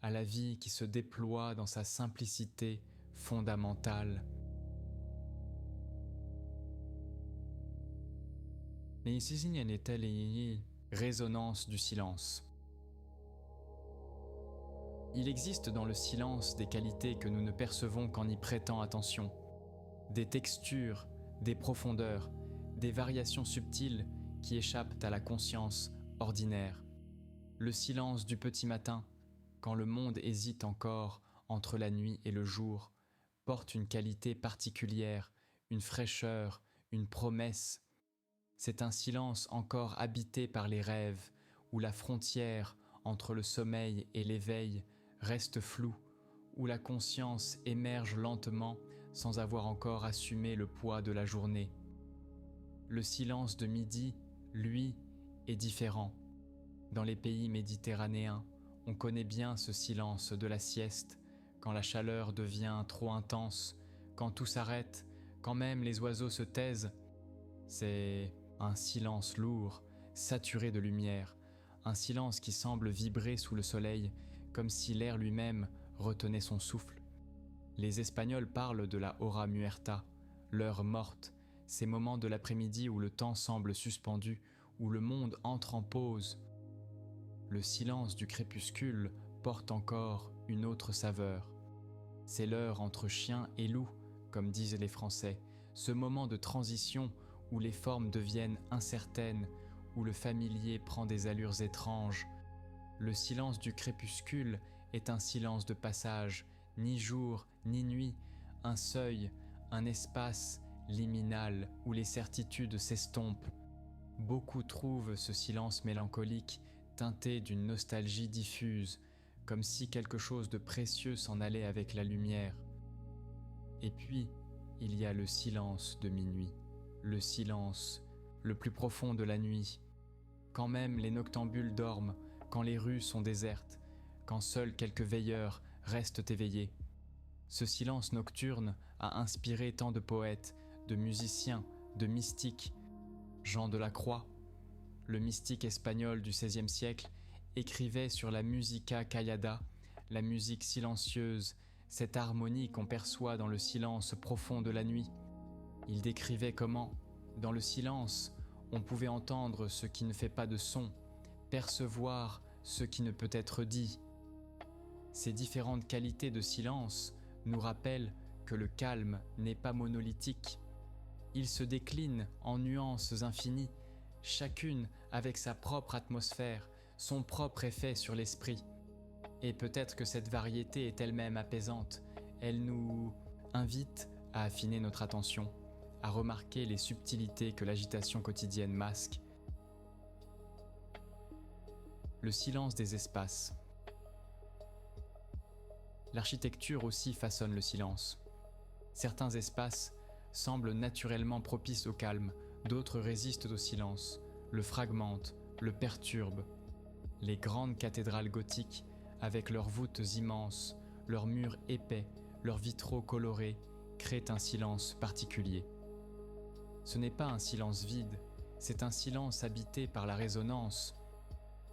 à la vie qui se déploie dans sa simplicité fondamentale. Mais ici, il y a une telle résonance du silence. Il existe dans le silence des qualités que nous ne percevons qu'en y prêtant attention, des textures, des profondeurs, des variations subtiles qui échappent à la conscience ordinaire. Le silence du petit matin, quand le monde hésite encore entre la nuit et le jour, porte une qualité particulière, une fraîcheur, une promesse. C'est un silence encore habité par les rêves, où la frontière entre le sommeil et l'éveil reste floue, où la conscience émerge lentement sans avoir encore assumé le poids de la journée. Le silence de midi, lui, est différent. Dans les pays méditerranéens, on connaît bien ce silence de la sieste, quand la chaleur devient trop intense, quand tout s'arrête, quand même les oiseaux se taisent. C'est un silence lourd, saturé de lumière, un silence qui semble vibrer sous le soleil, comme si l'air lui-même retenait son souffle. Les Espagnols parlent de la hora muerta, l'heure morte, ces moments de l'après-midi où le temps semble suspendu, où le monde entre en pause. Le silence du crépuscule porte encore une autre saveur. C'est l'heure entre chien et loup, comme disent les Français, ce moment de transition où les formes deviennent incertaines, où le familier prend des allures étranges. Le silence du crépuscule est un silence de passage, ni jour, ni nuit, un seuil, un espace liminal où les certitudes s'estompent. Beaucoup trouvent ce silence mélancolique teinté d'une nostalgie diffuse, comme si quelque chose de précieux s'en allait avec la lumière. Et puis, il y a le silence de minuit, le silence le plus profond de la nuit, quand même les noctambules dorment, quand les rues sont désertes, quand seuls quelques veilleurs restent éveillés. Ce silence nocturne a inspiré tant de poètes, de musiciens, de mystiques. Jean de la Croix, le mystique espagnol du XVIe siècle, écrivait sur la musica callada, la musique silencieuse, cette harmonie qu'on perçoit dans le silence profond de la nuit. Il décrivait comment, dans le silence, on pouvait entendre ce qui ne fait pas de son, percevoir ce qui ne peut être dit. Ces différentes qualités de silence nous rappellent que le calme n'est pas monolithique. Il se décline en nuances infinies, chacune avec sa propre atmosphère, son propre effet sur l'esprit. Et peut-être que cette variété est elle-même apaisante. Elle nous invite à affiner notre attention, à remarquer les subtilités que l'agitation quotidienne masque. Le silence des espaces. L'architecture aussi façonne le silence. Certains espaces semblent naturellement propices au calme, d'autres résistent au silence, le fragmentent, le perturbent. Les grandes cathédrales gothiques, avec leurs voûtes immenses, leurs murs épais, leurs vitraux colorés, créent un silence particulier. Ce n'est pas un silence vide, c'est un silence habité par la résonance.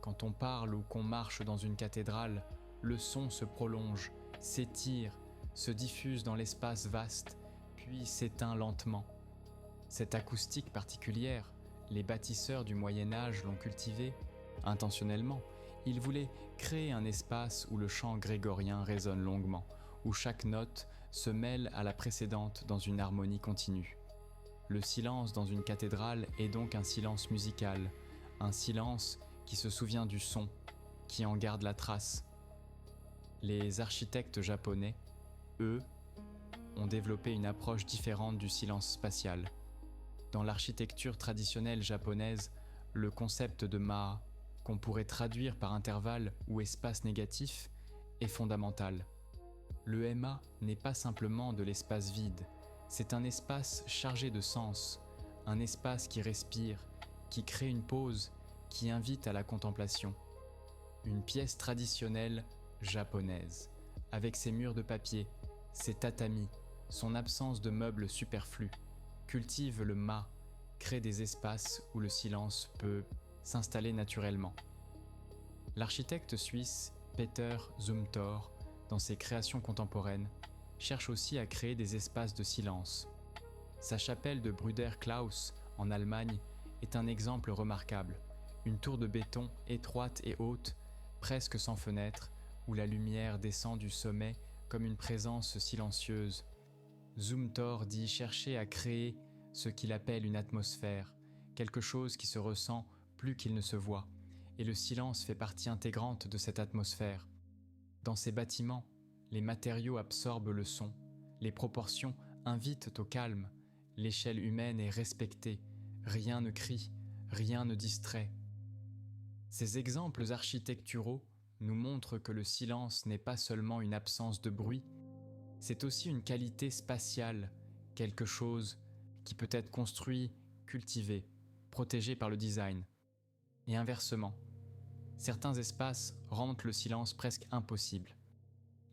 Quand on parle ou qu'on marche dans une cathédrale, le son se prolonge, s'étire, se diffuse dans l'espace vaste, puis s'éteint lentement. Cette acoustique particulière, les bâtisseurs du Moyen-Âge l'ont cultivée intentionnellement. Ils voulaient créer un espace où le chant grégorien résonne longuement, où chaque note se mêle à la précédente dans une harmonie continue. Le silence dans une cathédrale est donc un silence musical, un silence qui se souvient du son, qui en garde la trace. Les architectes japonais, eux, ont développé une approche différente du silence spatial. Dans l'architecture traditionnelle japonaise, le concept de ma, qu'on pourrait traduire par intervalle ou espace négatif, est fondamental. Le ma n'est pas simplement de l'espace vide, c'est un espace chargé de sens, un espace qui respire, qui crée une pause, qui invite à la contemplation. Une pièce traditionnelle japonaise, avec ses murs de papier, ses tatamis, son absence de meubles superflus, cultive le ma, crée des espaces où le silence peut s'installer naturellement. L'architecte suisse Peter Zumthor, dans ses créations contemporaines, cherche aussi à créer des espaces de silence. Sa chapelle de Brüder-Klaus, en Allemagne, est un exemple remarquable. Une tour de béton étroite et haute, presque sans fenêtre, où la lumière descend du sommet comme une présence silencieuse. Zumthor dit chercher à créer ce qu'il appelle une atmosphère, quelque chose qui se ressent plus qu'il ne se voit, et le silence fait partie intégrante de cette atmosphère. Dans ces bâtiments, les matériaux absorbent le son, les proportions invitent au calme, l'échelle humaine est respectée, rien ne crie, rien ne distrait. Ces exemples architecturaux nous montrent que le silence n'est pas seulement une absence de bruit, c'est aussi une qualité spatiale, quelque chose qui peut être construit, cultivé, protégé par le design. Et inversement, certains espaces rendent le silence presque impossible.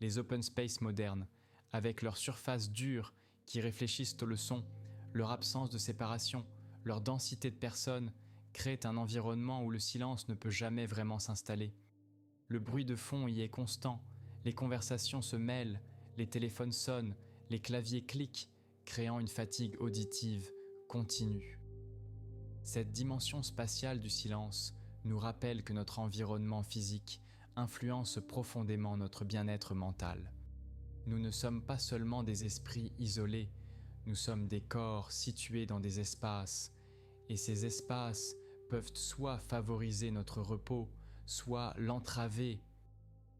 Les open space modernes, avec leurs surfaces dures qui réfléchissent le son, leur absence de séparation, leur densité de personnes, créent un environnement où le silence ne peut jamais vraiment s'installer. Le bruit de fond y est constant, les conversations se mêlent, les téléphones sonnent, les claviers cliquent, créant une fatigue auditive continue. Cette dimension spatiale du silence nous rappelle que notre environnement physique influence profondément notre bien-être mental. Nous ne sommes pas seulement des esprits isolés, nous sommes des corps situés dans des espaces, et ces espaces peuvent soit favoriser notre repos, soit l'entraver.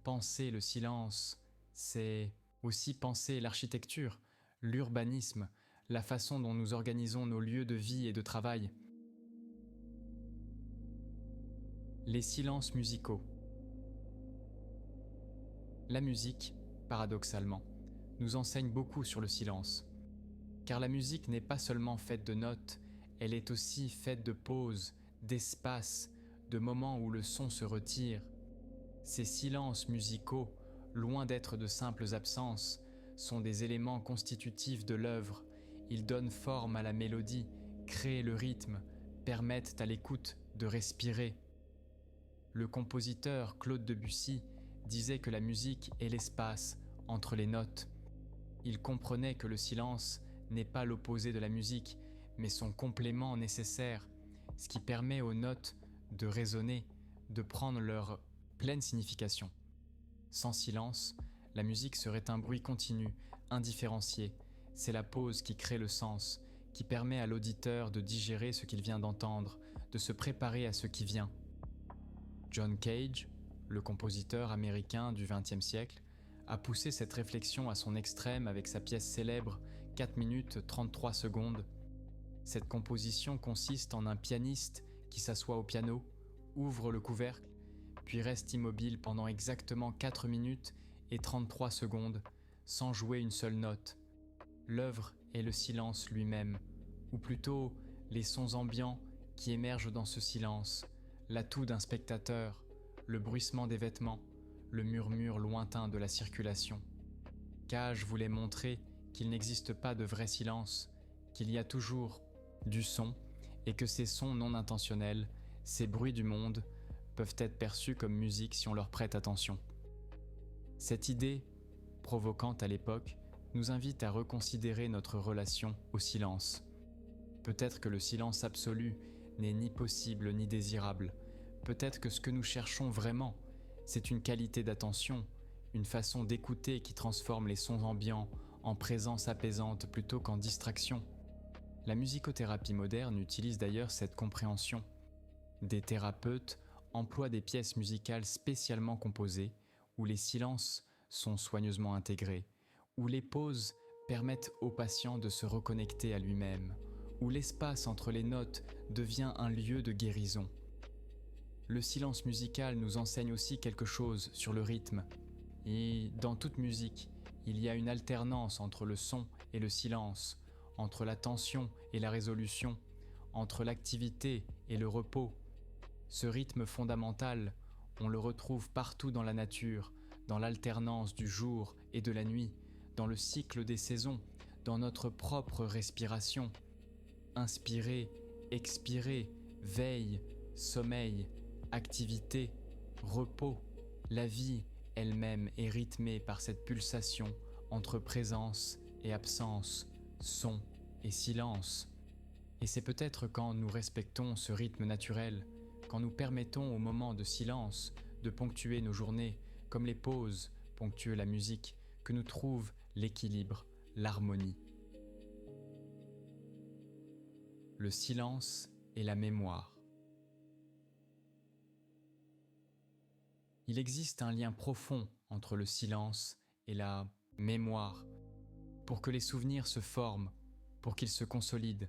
Penser le silence, c'est aussi penser l'architecture, l'urbanisme, la façon dont nous organisons nos lieux de vie et de travail. Les silences musicaux. La musique, paradoxalement, nous enseigne beaucoup sur le silence. Car la musique n'est pas seulement faite de notes, elle est aussi faite de pauses, d'espaces, de moments où le son se retire. Ces silences musicaux, loin d'être de simples absences, sont des éléments constitutifs de l'œuvre. Ils donnent forme à la mélodie, créent le rythme, permettent à l'écoute de respirer. Le compositeur Claude Debussy disait que la musique est l'espace entre les notes. Il comprenait que le silence n'est pas l'opposé de la musique, mais son complément nécessaire, ce qui permet aux notes de résonner, de prendre leur pleine signification. Sans silence, la musique serait un bruit continu, indifférencié. C'est la pause qui crée le sens, qui permet à l'auditeur de digérer ce qu'il vient d'entendre, de se préparer à ce qui vient. John Cage, le compositeur américain du XXe siècle, a poussé cette réflexion à son extrême avec sa pièce célèbre 4 minutes 33 secondes. Cette composition consiste en un pianiste qui s'assoit au piano, ouvre le couvercle, puis reste immobile pendant exactement 4 minutes et 33 secondes, sans jouer une seule note. L'œuvre est le silence lui-même, ou plutôt les sons ambiants qui émergent dans ce silence, l'atout d'un spectateur, le bruissement des vêtements, le murmure lointain de la circulation. Cage voulait montrer qu'il n'existe pas de vrai silence, qu'il y a toujours du son, et que ces sons non intentionnels, ces bruits du monde, peuvent être perçus comme musique si on leur prête attention. Cette idée, provocante à l'époque, nous invite à reconsidérer notre relation au silence. Peut-être que le silence absolu n'est ni possible ni désirable. Peut-être que ce que nous cherchons vraiment, c'est une qualité d'attention, une façon d'écouter qui transforme les sons ambiants en présence apaisante plutôt qu'en distraction. La musicothérapie moderne utilise d'ailleurs cette compréhension. Des thérapeutes emploient des pièces musicales spécialement composées, où les silences sont soigneusement intégrés, où les pauses permettent au patient de se reconnecter à lui-même, où l'espace entre les notes devient un lieu de guérison. Le silence musical nous enseigne aussi quelque chose sur le rythme. Et dans toute musique, il y a une alternance entre le son et le silence, entre la tension et la résolution, entre l'activité et le repos. Ce rythme fondamental, on le retrouve partout dans la nature, dans l'alternance du jour et de la nuit, dans le cycle des saisons, dans notre propre respiration. Inspirer, expirer, veille, sommeil, activité, repos. La vie elle-même est rythmée par cette pulsation entre présence et absence, son et silence. Et c'est peut-être quand nous respectons ce rythme naturel, quand nous permettons au moment de silence de ponctuer nos journées, comme les pauses ponctuent la musique, que nous trouvons l'équilibre, l'harmonie. Le silence et la mémoire. Il existe un lien profond entre le silence et la mémoire. Pour que les souvenirs se forment, pour qu'ils se consolident,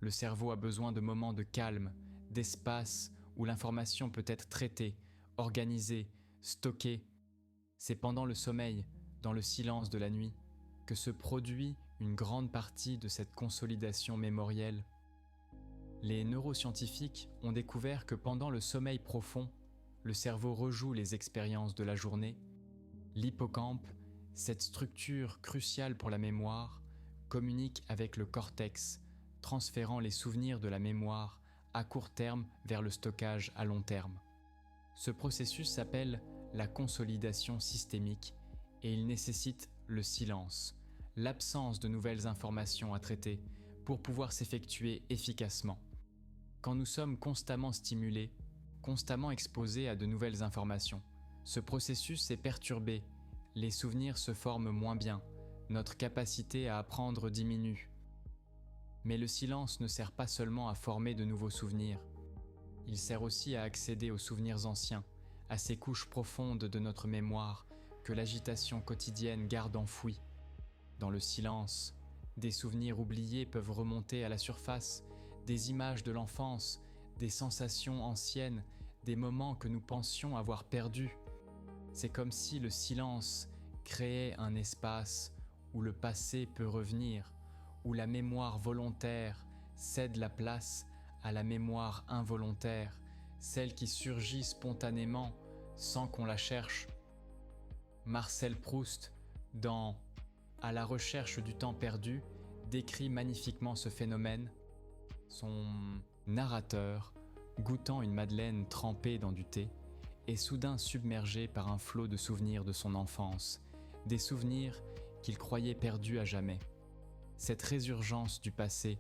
le cerveau a besoin de moments de calme, d'espace où l'information peut être traitée, organisée, stockée. C'est pendant le sommeil, dans le silence de la nuit, que se produit une grande partie de cette consolidation mémorielle. Les neuroscientifiques ont découvert que pendant le sommeil profond, le cerveau rejoue les expériences de la journée. L'hippocampe, cette structure cruciale pour la mémoire, communique avec le cortex, transférant les souvenirs de la mémoire à court terme vers le stockage à long terme. Ce processus s'appelle la consolidation systémique et il nécessite le silence, l'absence de nouvelles informations à traiter pour pouvoir s'effectuer efficacement. Quand nous sommes constamment stimulés, constamment exposés à de nouvelles informations, ce processus est perturbé, les souvenirs se forment moins bien, notre capacité à apprendre diminue. Mais le silence ne sert pas seulement à former de nouveaux souvenirs, il sert aussi à accéder aux souvenirs anciens, à ces couches profondes de notre mémoire que l'agitation quotidienne garde enfouies. Dans le silence, des souvenirs oubliés peuvent remonter à la surface, des images de l'enfance, des sensations anciennes, des moments que nous pensions avoir perdus. C'est comme si le silence créait un espace où le passé peut revenir, où la mémoire volontaire cède la place à la mémoire involontaire, celle qui surgit spontanément sans qu'on la cherche. Marcel Proust, dans « À la recherche du temps perdu », décrit magnifiquement ce phénomène. Son narrateur, goûtant une madeleine trempée dans du thé, est soudain submergé par un flot de souvenirs de son enfance, des souvenirs qu'il croyait perdus à jamais. Cette résurgence du passé,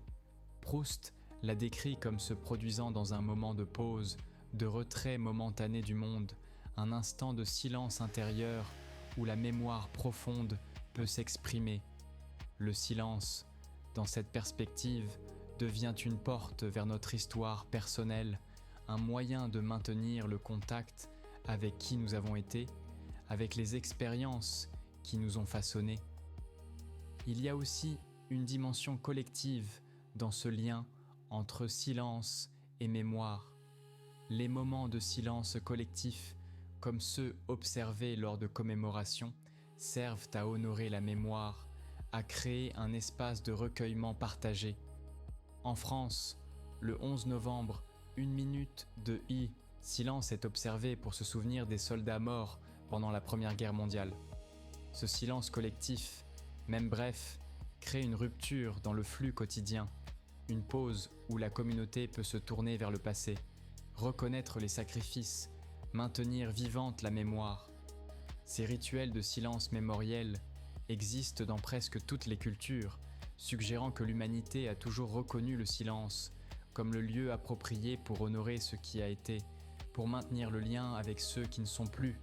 Proust la décrit comme se produisant dans un moment de pause, de retrait momentané du monde, un instant de silence intérieur où la mémoire profonde peut s'exprimer. Le silence, dans cette perspective, devient une porte vers notre histoire personnelle, un moyen de maintenir le contact avec qui nous avons été, avec les expériences qui nous ont façonnés. Il y a aussi une dimension collective dans ce lien entre silence et mémoire. Les moments de silence collectif, comme ceux observés lors de commémorations, servent à honorer la mémoire, à créer un espace de recueillement partagé. En France, le 11 novembre, 1 minute de silence est observé pour se souvenir des soldats morts pendant la Première Guerre mondiale. Ce silence collectif, même bref, crée une rupture dans le flux quotidien, une pause où la communauté peut se tourner vers le passé, reconnaître les sacrifices, maintenir vivante la mémoire. Ces rituels de silence mémoriel existent dans presque toutes les cultures, suggérant que l'humanité a toujours reconnu le silence comme le lieu approprié pour honorer ce qui a été, pour maintenir le lien avec ceux qui ne sont plus.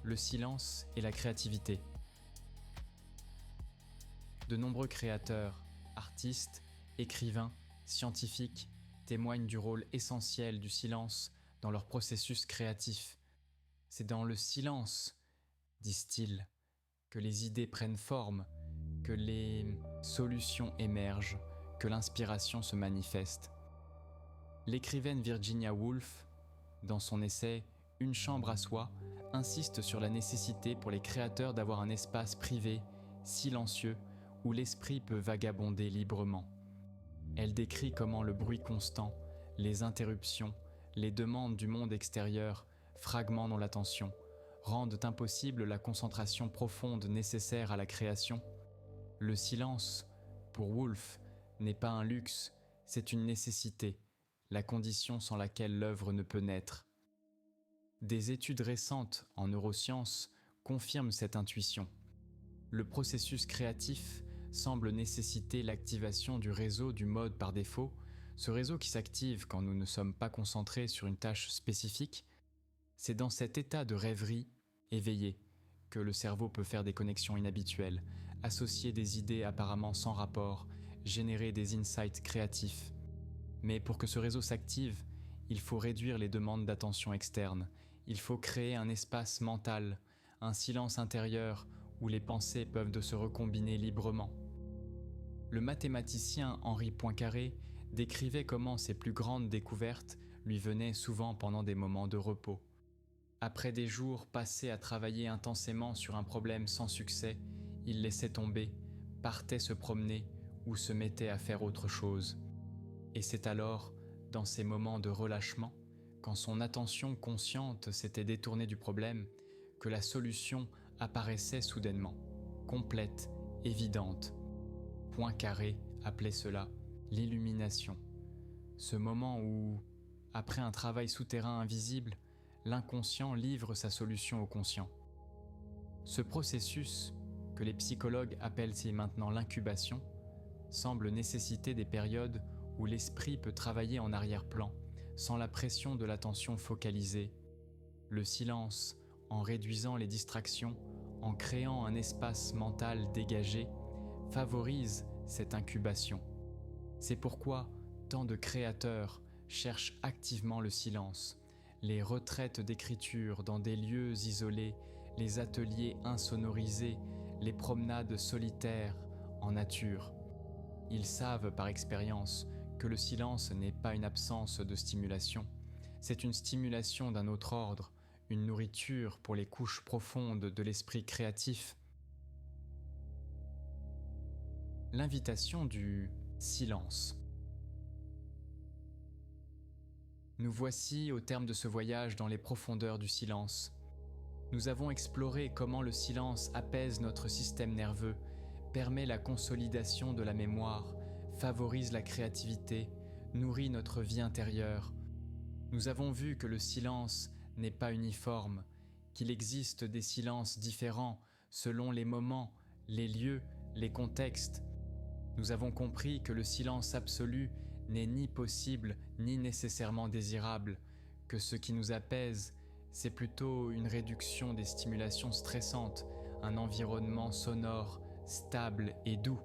Le silence et la créativité. De nombreux créateurs, artistes, écrivains, scientifiques témoignent du rôle essentiel du silence dans leur processus créatif. C'est dans le silence, disent-ils, que les idées prennent forme, que les solutions émergent, que l'inspiration se manifeste. L'écrivaine Virginia Woolf, dans son essai « Une chambre à soi », insiste sur la nécessité pour les créateurs d'avoir un espace privé, silencieux, où l'esprit peut vagabonder librement. Elle décrit comment le bruit constant, les interruptions, les demandes du monde extérieur, fragmentent l'attention, rendent impossible la concentration profonde nécessaire à la création. Le silence, pour Woolf, n'est pas un luxe, c'est une nécessité, la condition sans laquelle l'œuvre ne peut naître. Des études récentes en neurosciences confirment cette intuition. Le processus créatif semble nécessiter l'activation du réseau du mode par défaut, ce réseau qui s'active quand nous ne sommes pas concentrés sur une tâche spécifique. C'est dans cet état de rêverie éveillé que le cerveau peut faire des connexions inhabituelles, associer des idées apparemment sans rapport, générer des insights créatifs. Mais pour que ce réseau s'active, il faut réduire les demandes d'attention externe, il faut créer un espace mental, un silence intérieur où les pensées peuvent se recombiner librement. Le mathématicien Henri Poincaré décrivait comment ses plus grandes découvertes lui venaient souvent pendant des moments de repos. Après des jours passés à travailler intensément sur un problème sans succès, il laissait tomber, partait se promener ou se mettait à faire autre chose. Et c'est alors, dans ces moments de relâchement, quand son attention consciente s'était détournée du problème, que la solution apparaissait soudainement, complète, évidente. Poincaré appelait cela l'illumination. Ce moment où, après un travail souterrain invisible, l'inconscient livre sa solution au conscient. Ce processus, que les psychologues appellent maintenant l'incubation, semble nécessiter des périodes où l'esprit peut travailler en arrière-plan, sans la pression de l'attention focalisée. Le silence, en réduisant les distractions, en créant un espace mental dégagé, favorise cette incubation. C'est pourquoi tant de créateurs cherchent activement le silence, les retraites d'écriture dans des lieux isolés, les ateliers insonorisés, les promenades solitaires en nature. Ils savent par expérience que le silence n'est pas une absence de stimulation, c'est une stimulation d'un autre ordre, une nourriture pour les couches profondes de l'esprit créatif. L'invitation du silence. Nous voici au terme de ce voyage dans les profondeurs du silence. Nous avons exploré comment le silence apaise notre système nerveux, permet la consolidation de la mémoire, favorise la créativité, nourrit notre vie intérieure. Nous avons vu que le silence n'est pas uniforme, qu'il existe des silences différents selon les moments, les lieux, les contextes. Nous avons compris que le silence absolu n'est ni possible ni nécessairement désirable, que ce qui nous apaise, c'est plutôt une réduction des stimulations stressantes, un environnement sonore, stable et doux.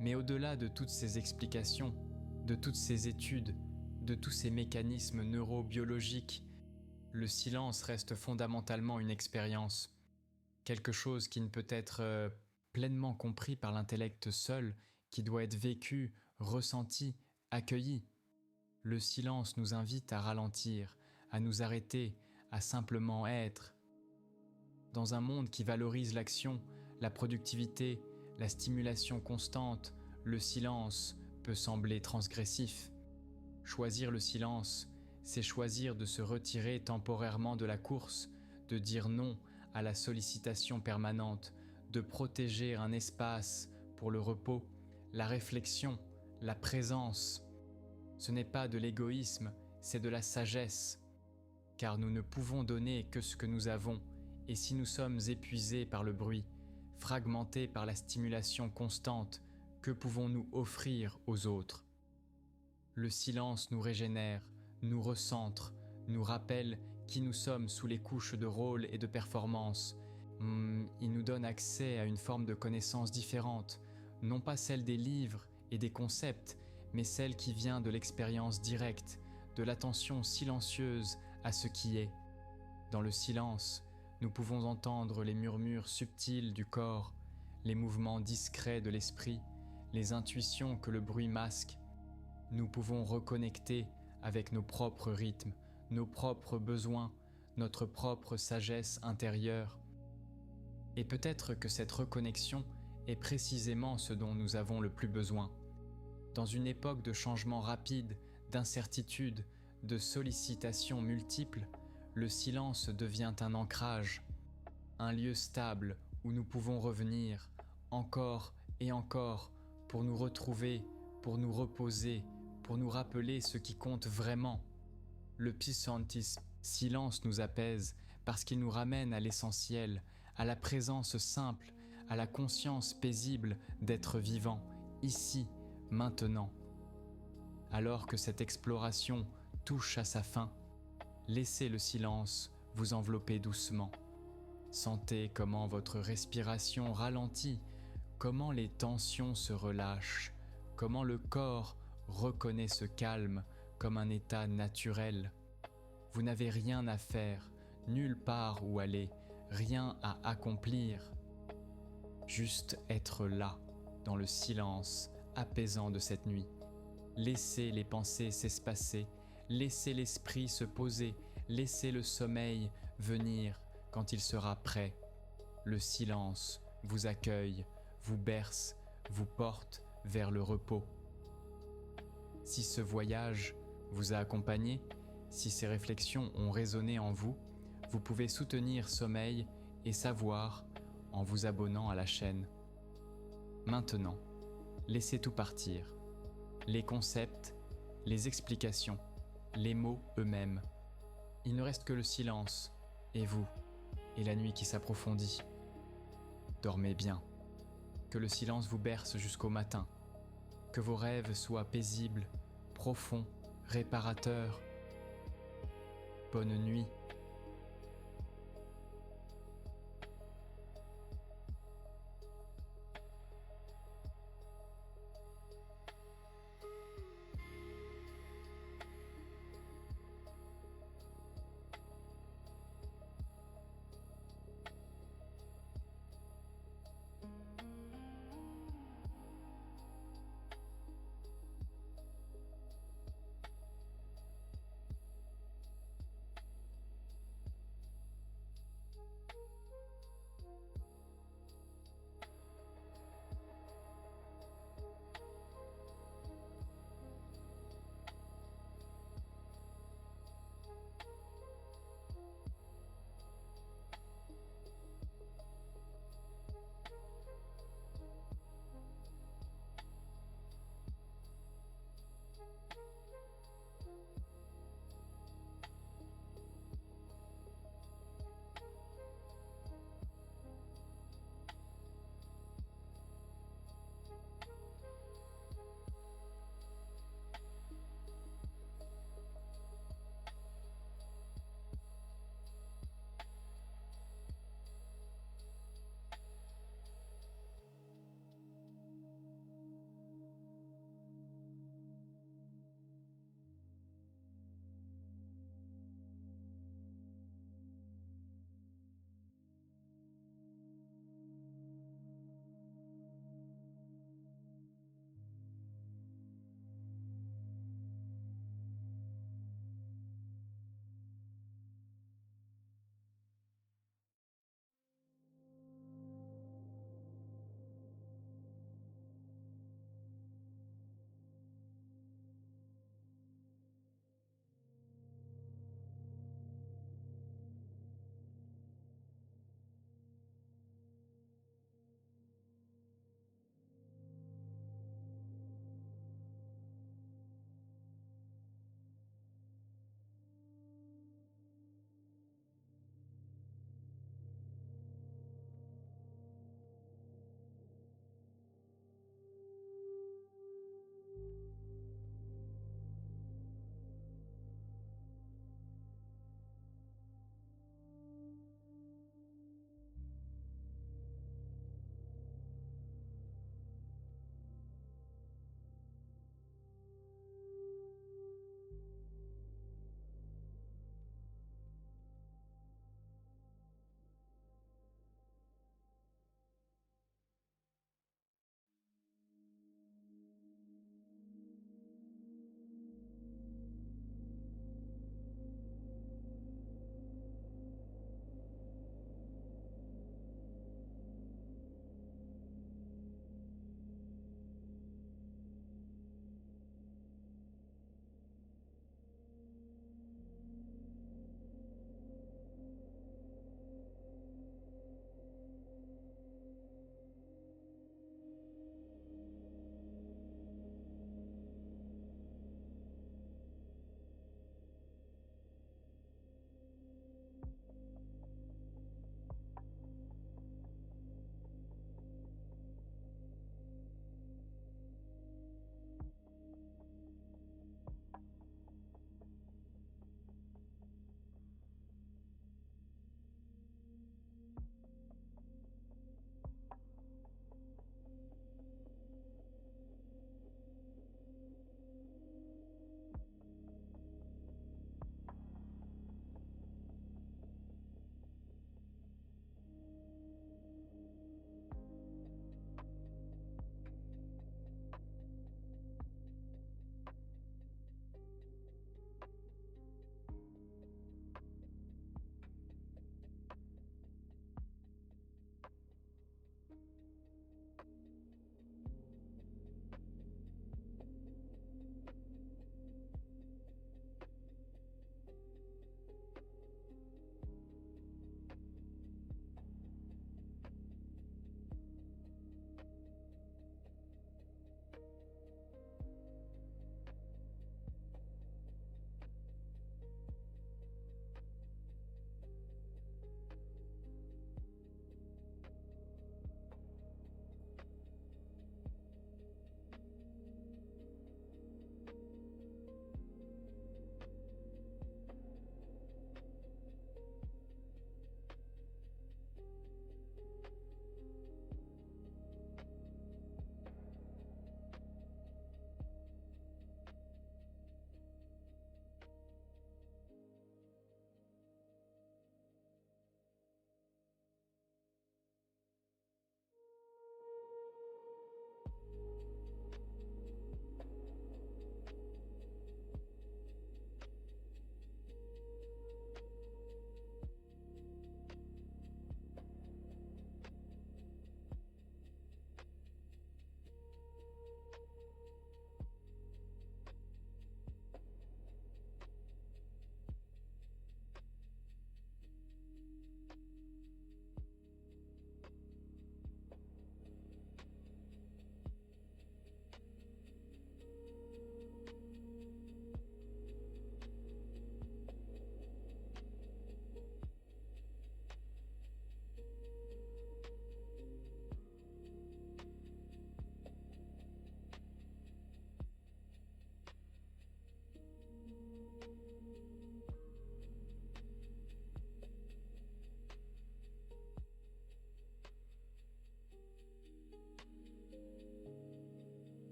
Mais au-delà de toutes ces explications, de toutes ces études, de tous ces mécanismes neurobiologiques, le silence reste fondamentalement une expérience, quelque chose qui ne peut être pleinement compris par l'intellect seul, qui doit être vécu, ressenti, accueilli. Le silence nous invite à ralentir, à nous arrêter, à simplement être. Dans un monde qui valorise l'action, la productivité, la stimulation constante, le silence peut sembler transgressif. Choisir le silence, c'est choisir de se retirer temporairement de la course, de dire non à la sollicitation permanente, de protéger un espace pour le repos, la réflexion, la présence. Ce n'est pas de l'égoïsme, c'est de la sagesse. Car nous ne pouvons donner que ce que nous avons, et si nous sommes épuisés par le bruit, fragmentés par la stimulation constante, que pouvons-nous offrir aux autres ? Le silence nous régénère, nous recentre, nous rappelle qui nous sommes sous les couches de rôle et de performance. Il nous donne accès à une forme de connaissance différente, non pas celle des livres et des concepts, mais celle qui vient de l'expérience directe, de l'attention silencieuse à ce qui est. Dans le silence, nous pouvons entendre les murmures subtils du corps, les mouvements discrets de l'esprit, les intuitions que le bruit masque. Nous pouvons reconnecter avec nos propres rythmes, nos propres besoins, notre propre sagesse intérieure. Et peut-être que cette reconnexion est précisément ce dont nous avons le plus besoin. Dans une époque de changements rapides, d'incertitudes, de sollicitations multiples, le silence devient un ancrage, un lieu stable où nous pouvons revenir encore et encore pour nous retrouver, pour nous reposer, pour nous rappeler ce qui compte vraiment. Le Pisantis silence nous apaise parce qu'il nous ramène à l'essentiel, à la présence simple, à la conscience paisible d'être vivant, ici, maintenant. Alors que cette exploration touche à sa fin, laissez le silence vous envelopper doucement. Sentez comment votre respiration ralentit, comment les tensions se relâchent, comment le corps reconnaît ce calme comme un état naturel. Vous n'avez rien à faire, nulle part où aller, rien à accomplir. Juste être là, dans le silence apaisant de cette nuit. Laissez les pensées s'espacer, laissez l'esprit se poser, laissez le sommeil venir quand il sera prêt. Le silence vous accueille, vous berce, vous porte vers le repos. Si ce voyage vous a accompagné, si ces réflexions ont résonné en vous, vous pouvez soutenir Sommeil et Savoir en vous abonnant à la chaîne. Maintenant, laissez tout partir. Les concepts, les explications, les mots eux-mêmes. Il ne reste que le silence, et vous, et la nuit qui s'approfondit. Dormez bien. Que le silence vous berce jusqu'au matin. Que vos rêves soient paisibles, profonds, réparateurs. Bonne nuit.